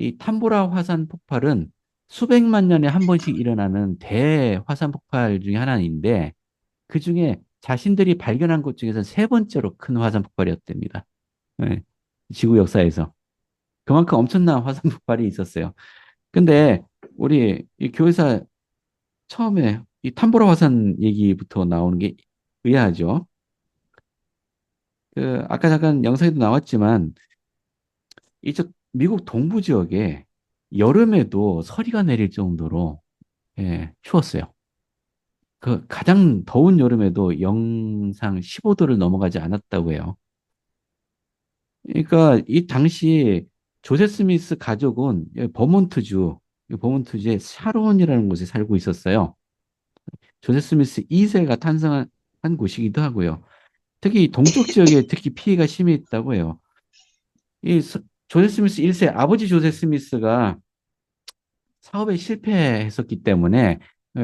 이 탐보라 화산 폭발은 수백만 년에 한 번씩 일어나는 대화산 폭발 중에 하나인데 그 중에 자신들이 발견한 것 중에서 세 번째로 큰 화산 폭발이었답니다. 예, 지구 역사에서. 그만큼 엄청난 화산 폭발이 있었어요. 근데 우리 이 교회사 처음에 이 탐보라 화산 얘기부터 나오는 게 의아하죠. 그 아까 잠깐 영상에도 나왔지만 이쪽 미국 동부 지역에 여름에도 서리가 내릴 정도로 예, 추웠어요. 그 가장 더운 여름에도 영상 15도를 넘어가지 않았다고 해요. 그러니까 이 당시 조세 스미스 가족은 버몬트주, 이 버몬트주의 샤론이라는 곳에 살고 있었어요. 조세 스미스 2세가 탄생한 한 곳이기도 하고요. 특히 동쪽 지역에 특히 피해가 심했다고 해요. 이 조세 스미스 1세 아버지 조세 스미스가 사업에 실패했었기 때문에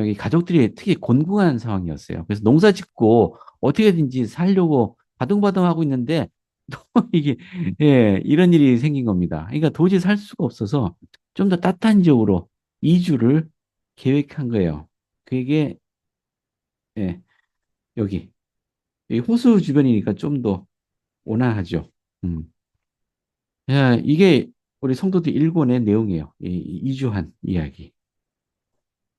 이 가족들이 특히 곤궁한 상황이었어요. 그래서 농사 짓고 어떻게든지 살려고 바둥바둥하고 있는데 또 이게 이런 일이 생긴 겁니다. 그러니까 도저히 살 수가 없어서 좀 더 따뜻한 지역으로 이주를 계획한 거예요. 그게 예, 여기 이 호수 주변이니까 좀 더 온화하죠. 음. 야, 이게 우리 성도들 일권의 내용이에요. 이주한 이야기.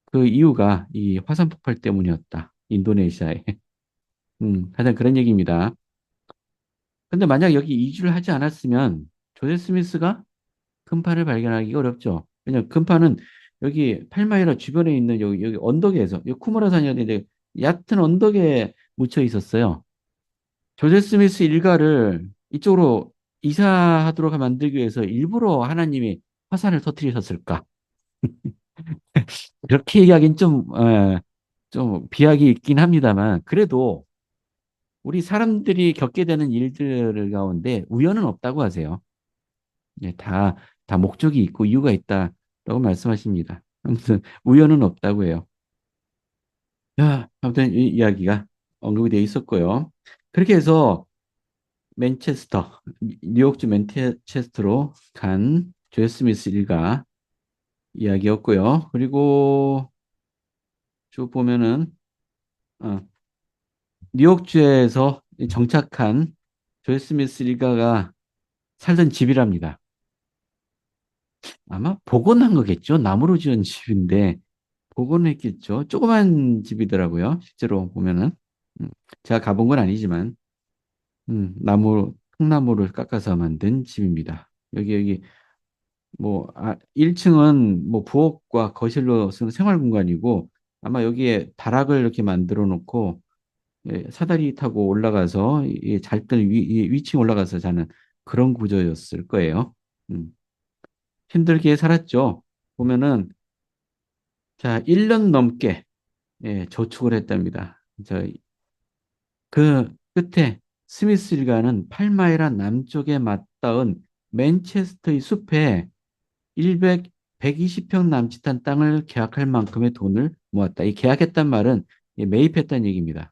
그 이유가 이 화산 폭발 때문이었다. 인도네시아에. 하여튼 그런 얘기입니다. 근데 만약 여기 이주를 하지 않았으면 조세 스미스가 금판을 발견하기 어렵죠. 왜냐면 금판은 여기 팔마이라 주변에 있는 여기 언덕에서, 여기 쿠마라산이었는데 얕은 언덕에 묻혀 있었어요. 조세 스미스 일가를 이쪽으로 이사하도록 만들기 위해서 일부러 하나님이 화산을 터뜨리셨을까? 그렇게 얘기하기는 좀 비약이 있긴 합니다만, 그래도 우리 사람들이 겪게 되는 일들 가운데 우연은 없다고 하세요. 예, 다 목적이 있고 이유가 있다라고 말씀하십니다. 아무튼 우연은 없다고 해요. 야, 아무튼 이 이야기가 언급이 되어 있었고요. 그렇게 해서 맨체스터, 뉴욕주 맨체스터로 간 조에 스미스 일가 이야기였고요. 그리고 쭉 보면은 어, 뉴욕주에서 정착한 조에 스미스 일가가 살던 집이랍니다. 아마 복원한 거겠죠. 나무로 지은 집인데 복원했겠죠. 조그만 집이더라고요. 실제로 보면은 음, 제가 가본 건 아니지만 통나무를 깎아서 만든 집입니다. 여기 뭐 1층은 뭐 부엌과 거실로 쓰는 생활 공간이고 아마 여기에 다락을 이렇게 만들어 놓고 사다리 타고 올라가서 잘들 위층 올라가서 자는 그런 구조였을 거예요. 음, 힘들게 살았죠. 보면은 자, 1년 넘게 저축을 했답니다. 그 끝에 스미스 일가는 팔마이라 남쪽에 맞닿은 맨체스터의 숲에 120평 남짓한 땅을 계약할 만큼의 돈을 모았다. 이 계약했단 말은 매입했다는 얘기입니다.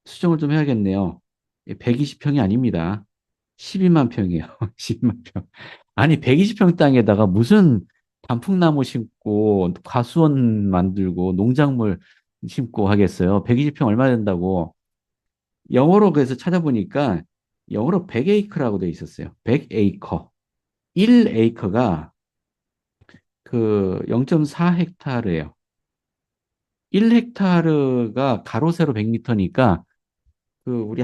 수정을 좀 해야겠네요. 120평이 아닙니다. 12만 평이에요. 12만 평. 아니, 120평 땅에다가 무슨 단풍나무 심고 과수원 만들고 농작물 심고 하겠어요. 120평 얼마 된다고. 영어로 그래서 찾아보니까 영어로 100에이커라고 돼 있었어요. 100에이커. 1에이커가 그 0.4헥타르예요. 1헥타르가 가로 세로 100m니까 그 우리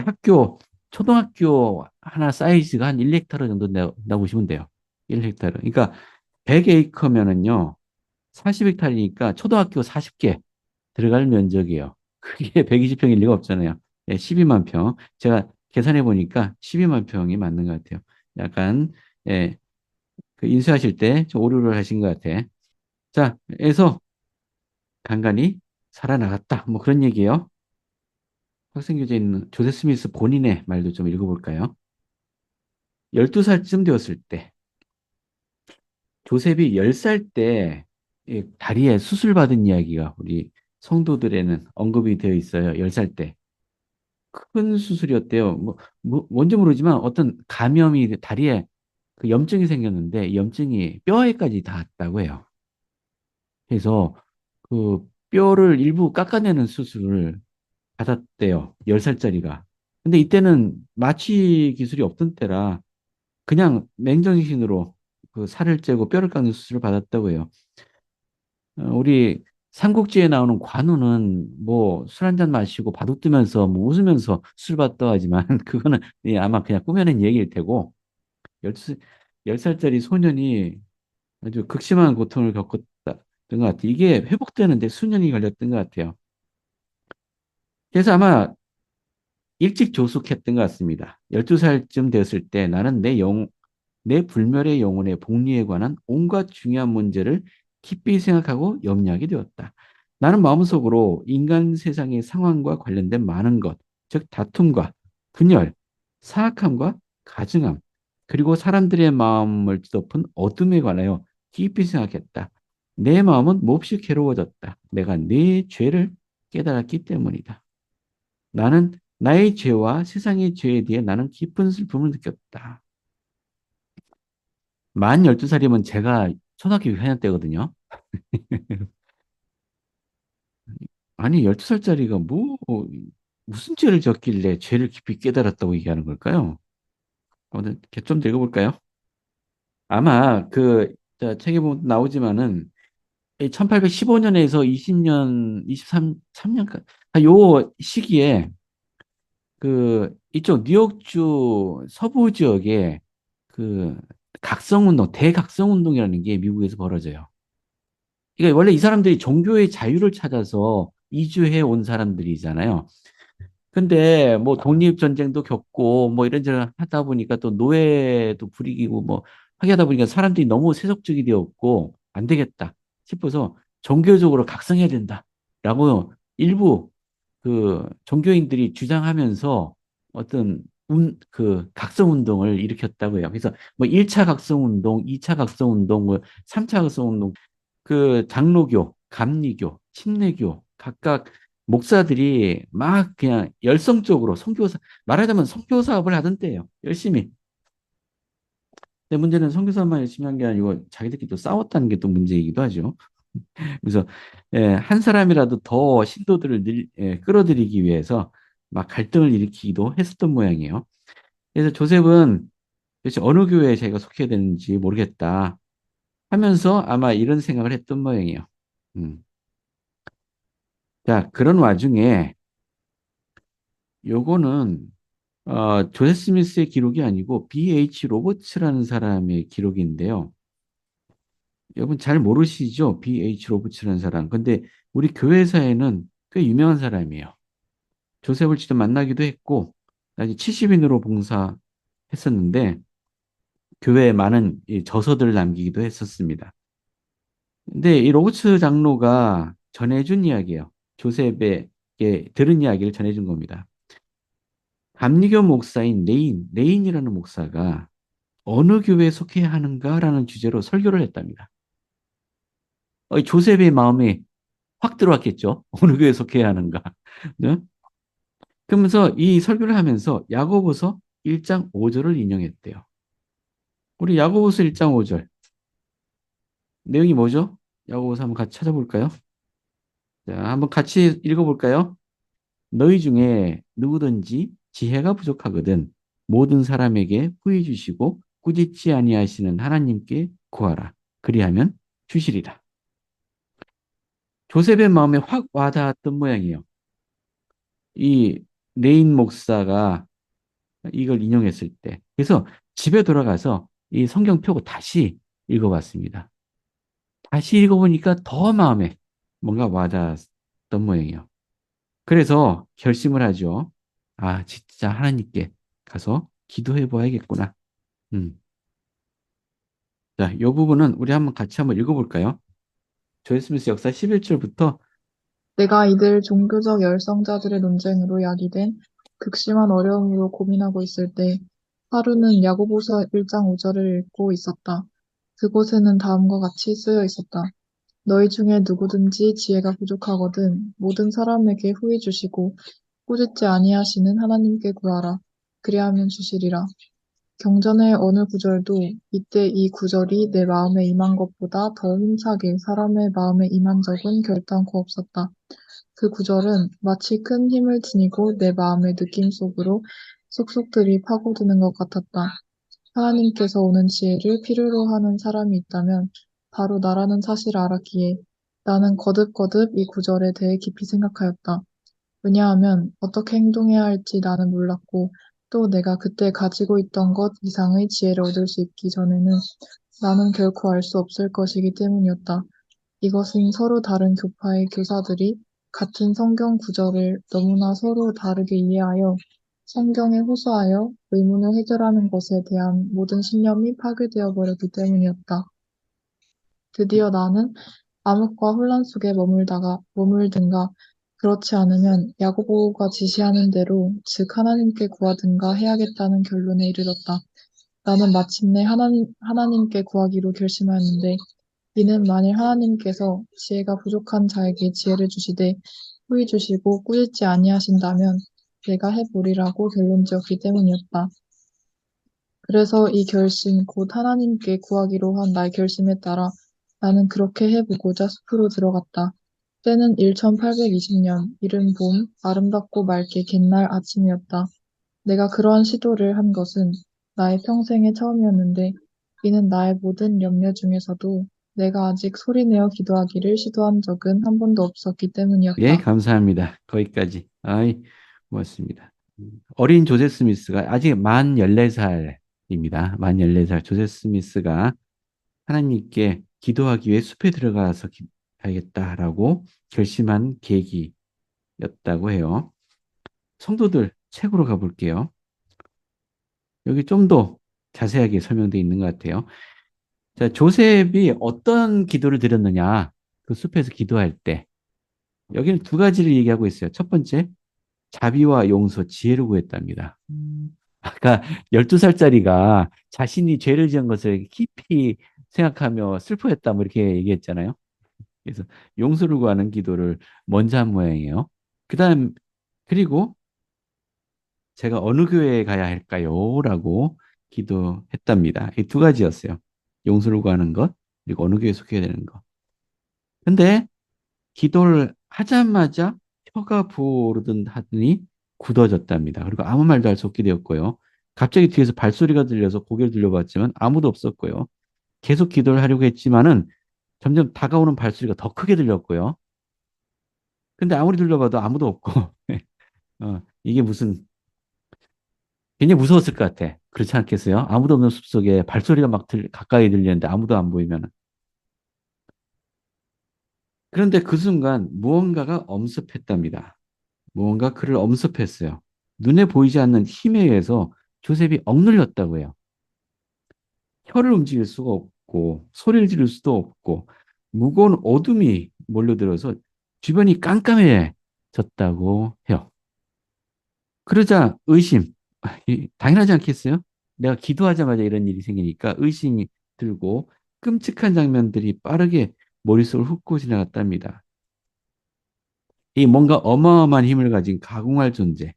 초등학교 하나 사이즈가 한 1헥타르 정도 된다고 보시면 돼요. 1헥타르. 그러니까 100에이커면은요. 40헥타르니까 초등학교 40개 들어갈 면적이에요. 그게 120평일 리가 없잖아요. 12만 평. 제가 계산해 보니까 12만 평이 맞는 것 같아요. 약간 예, 그 인수하실 때 좀 오류를 하신 것 같아. 자, 그래서 간간히 살아나갔다. 뭐 그런 얘기예요. 학생 교재에 있는 조세 스미스 본인의 말도 좀 읽어볼까요? 12살쯤 되었을 때, 조셉이 10살 때 다리에 수술받은 이야기가 우리 성도들에는 언급이 되어 있어요. 10살 때. 큰 수술이었대요. 뭔지 모르지만 어떤 감염이 다리에 그 염증이 생겼는데 이 염증이 뼈에까지 닿았다고 해요. 그래서 그 뼈를 일부 깎아내는 수술을 받았대요. 10살짜리가. 근데 이때는 마취 기술이 없던 때라 그냥 냉정신으로 그 살을 째고 뼈를 깎는 수술을 받았다고 해요. 우리 삼국지에 나오는 관우는 뭐 술 한잔 마시고 바둑 두면서 뭐 웃으면서 술 받다 하지만 그거는 예, 아마 그냥 꾸며낸 얘기일 테고 10살짜리 소년이 아주 극심한 고통을 겪었던 것 같아요. 이게 회복되는데 수년이 걸렸던 것 같아요. 그래서 아마 일찍 조숙했던 것 같습니다. 12살쯤 됐을 때 나는 내 불멸의 영혼의 복리에 관한 온갖 중요한 문제를 깊이 생각하고 염려하게 되었다. 나는 마음속으로 인간 세상의 상황과 관련된 많은 것, 즉 다툼과 분열, 사악함과 가증함, 그리고 사람들의 마음을 뒤덮은 어둠에 관하여 깊이 생각했다. 내 마음은 몹시 괴로워졌다. 내가 내 죄를 깨달았기 때문이다. 나는 나의 죄와 세상의 죄에 대해 나는 깊은 슬픔을 느꼈다. 만 12살이면 제가 초등학교 6학년 때거든요. 아니, 12살짜리가 무슨 죄를 졌길래 죄를 깊이 깨달았다고 얘기하는 걸까요? 오늘 좀 더 읽어볼까요? 아마 저 책에 보면 나오지만은 1815년에서 20년, 3년까지, 요 시기에 이쪽 뉴욕주 서부 지역에 그 각성운동, 대각성운동이라는 게 미국에서 벌어져요. 그러니까 원래 이 사람들이 종교의 자유를 찾아서 이주해 온 사람들이잖아요. 근데 뭐 독립전쟁도 겪고 뭐 이런저런 하다 보니까 또 노예도 부리고 뭐 하게 하다 보니까 사람들이 너무 세속적이 되었고 안 되겠다 싶어서 종교적으로 각성해야 된다라고 일부 그 종교인들이 주장하면서 어떤 각성 운동을 일으켰다고 해요. 그래서 뭐 1차 각성 운동, 2차 각성 운동, 뭐 3차 각성 운동 그 장로교, 감리교, 침례교 각각 목사들이 막 그냥 열성적으로 말하자면 선교 사업을 하던 때예요. 열심히. 근데 문제는 선교 사업만 열심히 한 게 아니고 자기들끼리 또 싸웠다는 게 또 문제이기도 하죠. 그래서 예, 한 사람이라도 더 신도들을 끌어들이기 위해서 막 갈등을 일으키기도 했었던 모양이에요. 그래서 조셉은 도대체 어느 교회에 자기가 속해야 되는지 모르겠다 하면서 아마 이런 생각을 했던 모양이에요. 음. 자, 그런 와중에 요거는 조세 스미스의 기록이 아니고 B.H. 로버츠라는 사람의 기록인데요. 여러분 잘 모르시죠? B.H. 로버츠라는 사람. 근데 우리 교회사에는 꽤 유명한 사람이에요. 조셉을 직접 만나기도 했고, 나중에 70인으로 봉사했었는데, 교회에 많은 이 저서들을 남기기도 했었습니다. 근데 이 로버츠 장로가 전해준 이야기예요. 조셉에게 들은 이야기를 전해준 겁니다. 감리교 목사인 레인이라는 목사가 어느 교회에 속해야 하는가라는 주제로 설교를 했답니다. 조셉의 마음에 확 들어왔겠죠. 어느 교회에 속해야 하는가. 네? 그러면서 이 설교를 하면서 야고보서 1장 5절을 인용했대요. 우리 야고보서 1장 5절. 내용이 뭐죠? 야고보서 한번 같이 찾아볼까요? 자, 한번 같이 읽어볼까요? 너희 중에 누구든지 지혜가 부족하거든 모든 사람에게 후히 주시고 꾸짖지 아니하시는 하나님께 구하라. 그리하면 주시리라. 조셉의 마음에 확 와닿았던 모양이에요. 이 레인 목사가 이걸 인용했을 때. 그래서 집에 돌아가서 이 성경 펴고 다시 읽어봤습니다. 다시 읽어보니까 더 마음에 뭔가 와닿았던 모양이에요. 그래서 결심을 하죠. 아, 진짜 하나님께 가서 기도해 봐야겠구나. 음. 자, 이 부분은 우리 같이 한번 읽어볼까요? 조엘 스미스 역사 11절부터 내가 이들 종교적 열성자들의 논쟁으로 야기된 극심한 어려움으로 고민하고 있을 때 하루는 야고보서 1장 5절을 읽고 있었다. 그곳에는 다음과 같이 쓰여 있었다. 너희 중에 누구든지 지혜가 부족하거든 모든 사람에게 후히 주시고 꾸짖지 아니하시는 하나님께 구하라. 그리하면 주시리라. 경전의 어느 구절도 이때 이 구절이 내 마음에 임한 것보다 더 힘차게 사람의 마음에 임한 적은 결단코 없었다. 그 구절은 마치 큰 힘을 지니고 내 마음의 느낌 속으로 쏙쏙들이 파고드는 것 같았다. 하나님께서 오는 지혜를 필요로 하는 사람이 있다면 바로 나라는 사실을 알았기에 나는 거듭거듭 이 구절에 대해 깊이 생각하였다. 왜냐하면 어떻게 행동해야 할지 나는 몰랐고 또 내가 그때 가지고 있던 것 이상의 지혜를 얻을 수 있기 전에는 나는 결코 알 수 없을 것이기 때문이었다. 이것은 서로 다른 교파의 교사들이 같은 성경 구절을 너무나 서로 다르게 이해하여 성경에 호소하여 의문을 해결하는 것에 대한 모든 신념이 파괴되어 버렸기 때문이었다. 드디어 나는 암흑과 혼란 속에 머물든가 그렇지 않으면 야고보가 지시하는 대로 즉 하나님께 구하든가 해야겠다는 결론에 이르렀다. 나는 마침내 하나님께 구하기로 결심하였는데 이는 만일 하나님께서 지혜가 부족한 자에게 지혜를 주시되 후히 주시고 꾸짖지 아니하신다면 내가 해보리라고 결론지었기 때문이었다. 그래서 이 결심 곧 하나님께 구하기로 한 나의 결심에 따라 나는 그렇게 해보고자 숲으로 들어갔다. 때는 1820년 이른 봄 아름답고 맑게 갯날 아침이었다. 내가 그러한 시도를 한 것은 나의 평생의 처음이었는데 이는 나의 모든 염려 중에서도 내가 아직 소리내어 기도하기를 시도한 적은 한 번도 없었기 예, 때문이었다. 감사합니다. 거기까지. 아이, 고맙습니다. 어린 조세 스미스가 아직 만 14살입니다. 만 14살 조세 스미스가 하나님께 기도하기 위해 숲에 들어가서 기도하겠다라고 결심한 계기였다고 해요. 성도들 책으로 가볼게요. 여기 좀 더 자세하게 설명되어 있는 것 같아요. 자, 조셉이 어떤 기도를 드렸느냐? 그 숲에서 기도할 때. 여기는 두 가지를 얘기하고 있어요. 첫 번째, 자비와 용서, 지혜를 구했답니다. 아까 12살짜리가 자신이 죄를 지은 것을 깊이 생각하며 슬퍼했다, 뭐 이렇게 얘기했잖아요. 그래서 용서를 구하는 기도를 먼저 한 모양이에요. 그리고 제가 어느 교회에 가야 할까요? 라고 기도했답니다. 이 두 가지였어요. 용서를 구하는 것, 그리고 어느 교회에 속해야 되는 것. 근데 기도를 하자마자 혀가 부르던 하더니 굳어졌답니다. 그리고 아무 말도 할 수 없게 되었고요. 갑자기 뒤에서 발소리가 들려서 고개를 돌려봤지만 아무도 없었고요. 계속 기도를 하려고 했지만은 점점 다가오는 발소리가 더 크게 들렸고요. 근데 아무리 들려봐도 아무도 없고, 이게 무슨 굉장히 무서웠을 것 같아. 그렇지 않겠어요? 아무도 없는 숲속에 발소리가 막 가까이 들리는데 아무도 안 보이면. 그런데 그 순간 무언가가 엄습했답니다. 무언가 그를 엄습했어요. 눈에 보이지 않는 힘에 의해서 조셉이 억눌렸다고 해요. 혀를 움직일 수가 없고 소리를 지를 수도 없고 무거운 어둠이 몰려들어서 주변이 깜깜해졌다고 해요. 그러자 의심, 당연하지 않겠어요? 내가 기도하자마자 이런 일이 생기니까 의심이 들고 끔찍한 장면들이 빠르게 머릿속을 훑고 지나갔답니다. 이 뭔가 어마어마한 힘을 가진 가공할 존재,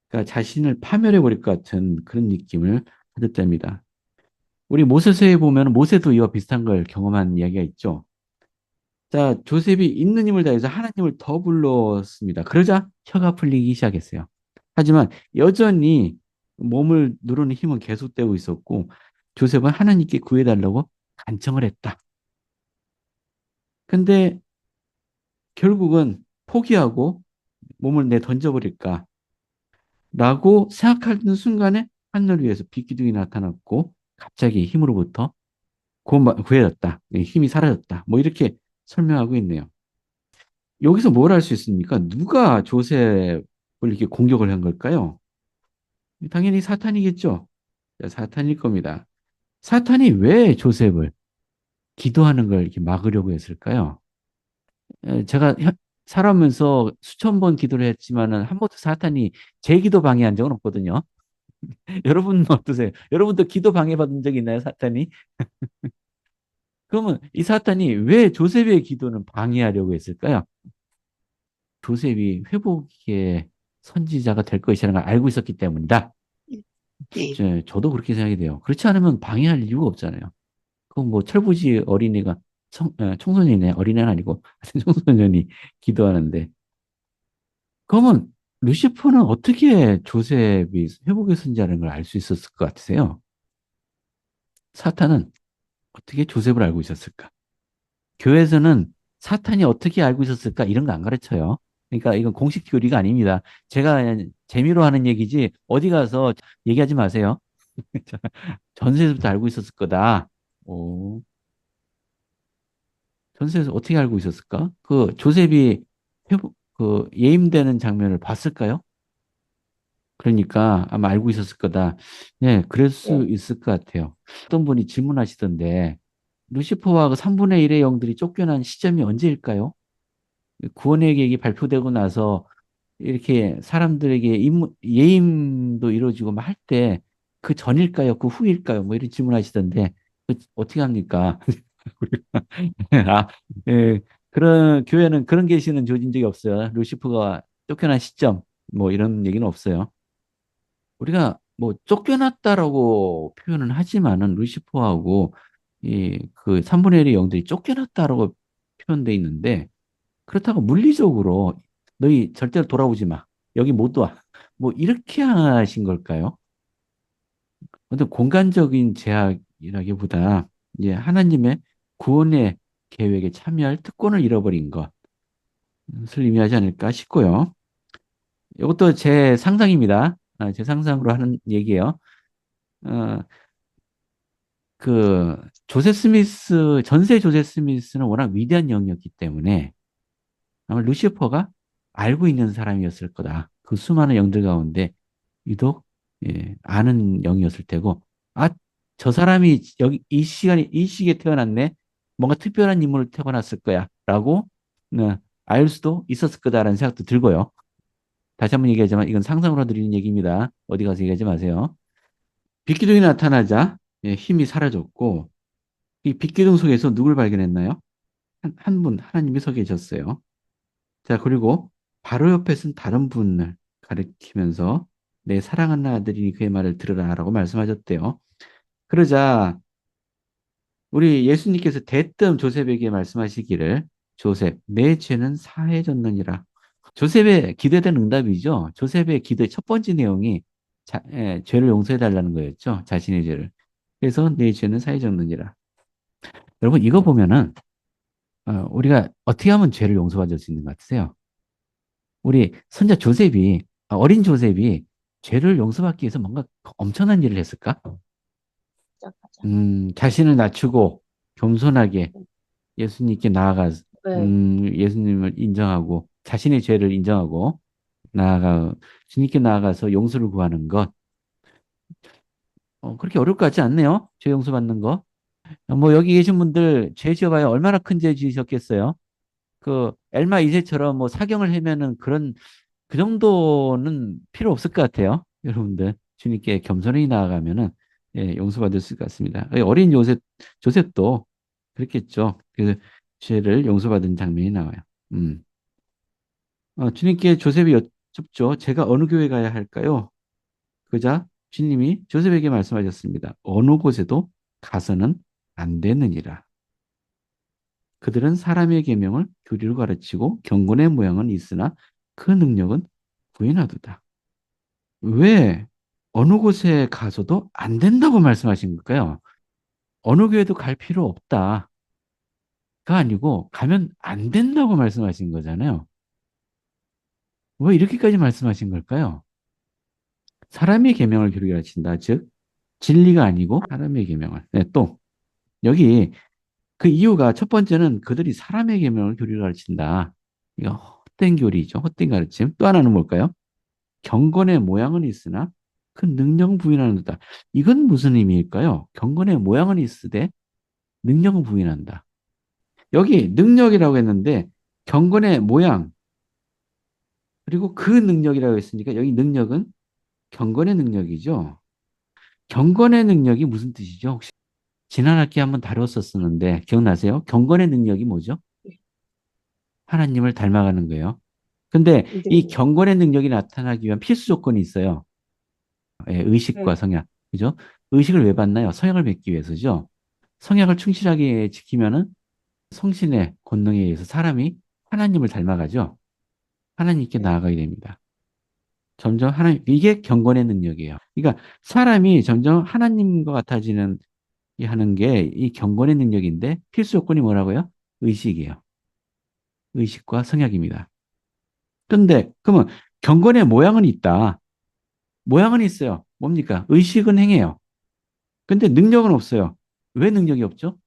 그러니까 자신을 파멸해버릴 것 같은 그런 느낌을 받았답니다. 우리 모세서에 보면 모세도 이와 비슷한 걸 경험한 이야기가 있죠. 자, 조셉이 있는 힘을 다해서 하나님을 더 불렀습니다. 그러자 혀가 풀리기 시작했어요. 하지만 여전히 몸을 누르는 힘은 계속되고 있었고 조셉은 하나님께 구해달라고 간청을 했다. 근데 결국은 포기하고 몸을 내 던져버릴까 라고 생각하는 순간에 하늘 위에서 빛기둥이 나타났고 갑자기 힘으로부터 구해졌다. 힘이 사라졌다. 뭐 이렇게 설명하고 있네요. 여기서 뭘 알 수 있습니까? 누가 조셉을 이렇게 공격을 한 걸까요? 당연히 사탄이겠죠. 사탄일 겁니다. 사탄이 왜 조셉을 기도하는 걸 이렇게 막으려고 했을까요? 제가 살아오면서 수천 번 기도를 했지만은 한 번도 사탄이 제 기도 방해한 적은 없거든요. 여러분은 어떠세요? 여러분도 기도 방해받은 적 있나요, 사탄이? 그러면 이 사탄이 왜 조셉의 기도는 방해하려고 했을까요? 조셉이 회복의 선지자가 될 것이라는 걸 알고 있었기 때문이다. 네. 저도 그렇게 생각이 돼요. 그렇지 않으면 방해할 이유가 없잖아요. 그건 뭐 철부지 어린이가 청소년이네. 어린애는 아니고 하여튼 청소년이 기도하는데 그러면 루시퍼는 어떻게 조셉이 회복의 선지자라는 걸 알 수 있었을 것 같으세요? 사탄은 어떻게 조셉을 알고 있었을까? 교회에서는 사탄이 어떻게 알고 있었을까? 이런 거 안 가르쳐요. 그러니까 이건 공식 교리가 아닙니다. 제가 그냥 재미로 하는 얘기지 어디 가서 얘기하지 마세요. 전세에서부터 알고 있었을 거다. 오, 전세에서 어떻게 알고 있었을까? 그 조셉이 그 예임되는 장면을 봤을까요? 그러니까 아마 알고 있었을 거다. 네, 그럴 수 있을 것 같아요. 어떤 분이 질문하시던데 루시퍼와 그 3분의 1의 영들이 쫓겨난 시점이 언제일까요? 구원의 계획이 발표되고 나서 이렇게 사람들에게 예임도 이루어지고 막 할 때 그 전일까요? 그 후일까요? 뭐 이런 질문하시던데 어떻게 합니까? 아, 예, 그런 교회는 그런 계시는 조진 적이 없어요. 루시퍼가 쫓겨난 시점 뭐 이런 얘기는 없어요. 우리가 뭐 쫓겨났다라고 표현은 하지만은 루시퍼하고 이 그 3분의 1의 영들이 쫓겨났다라고 표현돼 있는데 그렇다고 물리적으로 너희 절대로 돌아오지 마. 여기 못 와. 뭐 이렇게 하신 걸까요? 근데 공간적인 제약이라기보다 이제 하나님의 구원의 계획에 참여할 특권을 잃어버린 것을 의미하지 않을까 싶고요. 이것도 제 상상입니다. 제 상상으로 하는 얘기예요. 어, 그 조셉 스미스 전세 조셉 스미스는 워낙 위대한 영이었기 때문에 아마 루시퍼가 알고 있는 사람이었을 거다. 그 수많은 영들 가운데 유독 아는 영이었을 테고, 아, 저 사람이 여기 이 시기에 태어났네. 뭔가 특별한 인물을 태어났을 거야라고 알 수도 있었을 거다라는 생각도 들고요. 다시 한번 얘기하지만 이건 상상으로 드리는 얘기입니다. 어디 가서 얘기하지 마세요. 빛기둥이 나타나자 힘이 사라졌고 이 빛기둥 속에서 누굴 발견했나요? 한 분, 하나님이 서 계셨어요. 자, 그리고 바로 옆에 쓴 다른 분을 가리키면서 내 사랑하는 아들이니 그의 말을 들으라라고 말씀하셨대요. 그러자 우리 예수님께서 대뜸 조셉에게 말씀하시기를 조셉, 내 죄는 사해졌느니라. 조셉의 기대된 응답이죠. 조셉의 기도의 첫 번째 내용이 죄를 용서해 달라는 거였죠. 자신의 죄를. 그래서 내 죄는 사해졌느니라. 여러분 이거 보면은 우리가 어떻게 하면 죄를 용서받을 수 있는 것 같으세요? 우리 손자 조셉이 어린 조셉이 죄를 용서받기 위해서 뭔가 엄청난 일을 했을까? 자신을 낮추고 겸손하게 예수님께 나아가 네. 예수님을 인정하고 자신의 죄를 인정하고 나아가 주님께 나아가서 용서를 구하는 것 그렇게 어려울 것 같지 않네요. 죄 용서받는 거. 뭐 여기 계신 분들 죄 지어봐야 얼마나 큰 죄 지으셨겠어요. 그 엘마 2세처럼 뭐 사경을 헤매는 그런 그 정도는 필요 없을 것 같아요. 여러분들 주님께 겸손히 나아가면은 용서받을 수 있을 것 같습니다. 어린 조셉도 그랬겠죠. 그 죄를 용서받은 장면이 나와요. 음. 주님께 조셉이 여쭙죠. 제가 어느 교회 가야 할까요? 그자 주님이 조셉에게 말씀하셨습니다. 어느 곳에도 가서는 안 되느니라. 그들은 사람의 계명을 교리로 가르치고 경건의 모양은 있으나 그 능력은 부인하도다. 왜 어느 곳에 가서도 안 된다고 말씀하신 걸까요? 어느 교회도 갈 필요 없다가 아니고 가면 안 된다고 말씀하신 거잖아요. 왜 이렇게까지 말씀하신 걸까요? 사람의 계명을 교리 가르친다. 즉 진리가 아니고 사람의 계명을. 네, 또 여기 그 이유가 첫 번째는 그들이 사람의 계명을 교리 가르친다. 이거 헛된 교리죠. 헛된 가르침. 또 하나는 뭘까요? 경건의 모양은 있으나 그 능력은 부인하는다. 이건 무슨 의미일까요? 경건의 모양은 있으되 능력은 부인한다. 여기 능력이라고 했는데 경건의 모양 그리고 그 능력이라고 했으니까 여기 능력은 경건의 능력이죠. 경건의 능력이 무슨 뜻이죠? 혹시 지난 학기에 한번 다뤘었었는데 기억나세요? 경건의 능력이 뭐죠? 하나님을 닮아가는 거예요. 근데 이 경건의 능력이 나타나기 위한 필수 조건이 있어요. 예, 의식과 성약. 그죠? 의식을 왜 받나요? 성약을 맺기 위해서죠. 성약을 충실하게 지키면은 성신의 권능에 의해서 사람이 하나님을 닮아가죠. 하나님께 나아가게 됩니다. 점점 하나님, 이게 경건의 능력이에요. 그러니까 사람이 점점 하나님과 같아지는 이 하는 게 이 경건의 능력인데 필수 요건이 뭐라고요? 의식이에요. 의식과 성약입니다. 근데 그러면 경건의 모양은 있다. 모양은 있어요. 뭡니까? 의식은 행해요. 근데 능력은 없어요. 왜 능력이 없죠?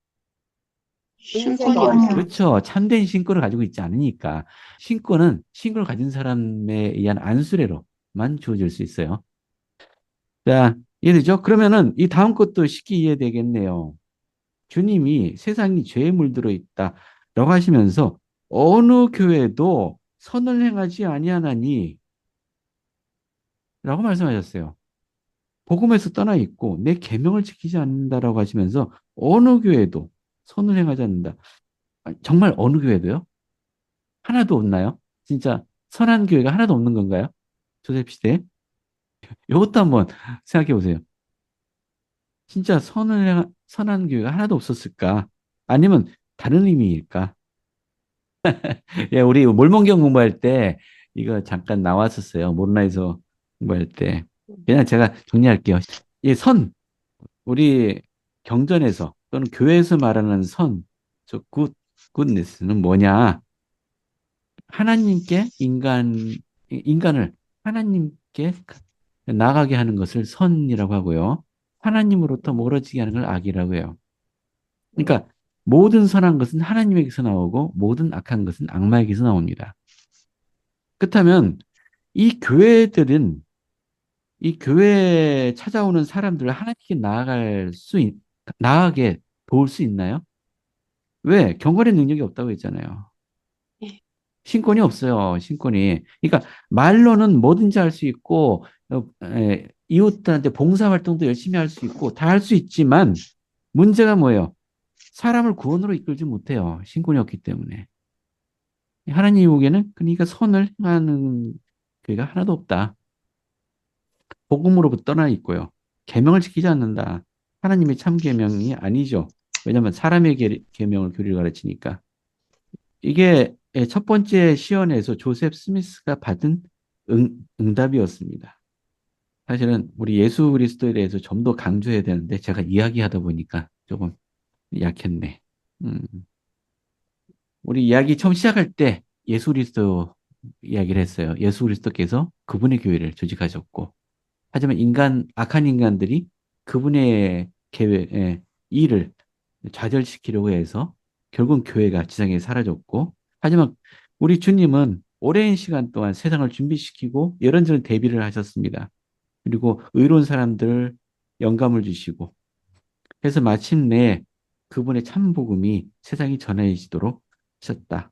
신권이 없어. 그렇죠. 참된 신권을 가지고 있지 않으니까. 신권을 가진 사람에 의한 안수례로만 주어질 수 있어요. 자, 이해되죠? 그러면은 이 다음 것도 쉽게 이해되겠네요. 주님이 세상이 죄에 물들어 있다라고 하시면서 어느 교회도 선을 행하지 아니하나니 라고 말씀하셨어요. 복음에서 떠나 있고 내 계명을 지키지 않는다라고 하시면서 어느 교회도 선을 행하지 않는다. 정말 어느 교회도요? 하나도 없나요? 진짜 선한 교회가 하나도 없는 건가요? 조셉 시대에? 이것도 한번 생각해 보세요. 진짜 선한 교회가 하나도 없었을까? 아니면 다른 의미일까? 예, 우리 몰몬경 공부할 때 이거 잠깐 나왔었어요. 모르나에서 공부할 때. 그냥 제가 정리할게요. 이 우리 경전에서 또는 교회에서 말하는 굿네스는 뭐냐? 하나님께 인간을 하나님께 나가게 하는 것을 선이라고 하고요. 하나님으로부터 멀어지게 하는 걸 악이라고 해요. 그러니까 모든 선한 것은 하나님에게서 나오고 모든 악한 것은 악마에게서 나옵니다. 그렇다면 이 교회들은 이 교회에 찾아오는 사람들을 하나님께 나아가게 도울 수 있나요? 왜? 경건의 능력이 없다고 했잖아요. 신권이 없어요. 신권이. 그러니까 말로는 뭐든지 할 수 있고 이웃들한테 봉사활동도 열심히 할 수 있고 다 할 수 있지만 문제가 뭐예요? 사람을 구원으로 이끌지 못해요. 신권이 없기 때문에. 하나님이 보기에는 그러니까 선을 행하는 교회가 하나도 없다. 복음으로부터 떠나 있고요. 계명을 지키지 않는다. 하나님의 참 계명이 아니죠. 왜냐하면 사람의 계명을 교리를 가르치니까. 이게 첫 번째 시연에서 조셉 스미스가 받은 응답이었습니다. 사실은 우리 예수 그리스도에 대해서 좀 더 강조해야 되는데 제가 이야기하다 보니까 조금 약했네. 음. 우리 이야기 처음 시작할 때 예수 그리스도 이야기를 했어요. 예수 그리스도께서 그분의 교회를 조직하셨고 하지만 악한 인간들이 그분의 일을 좌절시키려고 해서 결국 교회가 지상에 사라졌고, 하지만 우리 주님은 오랜 시간 동안 세상을 준비시키고 이런저런 대비를 하셨습니다. 그리고 의로운 사람들 영감을 주시고, 해서 마침내 그분의 참 복음이 세상에 전해지도록 하셨다.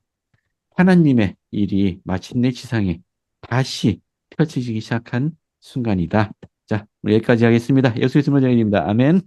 하나님의 일이 마침내 지상에 다시 펼쳐지기 시작한 순간이다. 자, 우리 여기까지 하겠습니다. 예수 그리스도의 이름으로 기도드립니다. 아멘.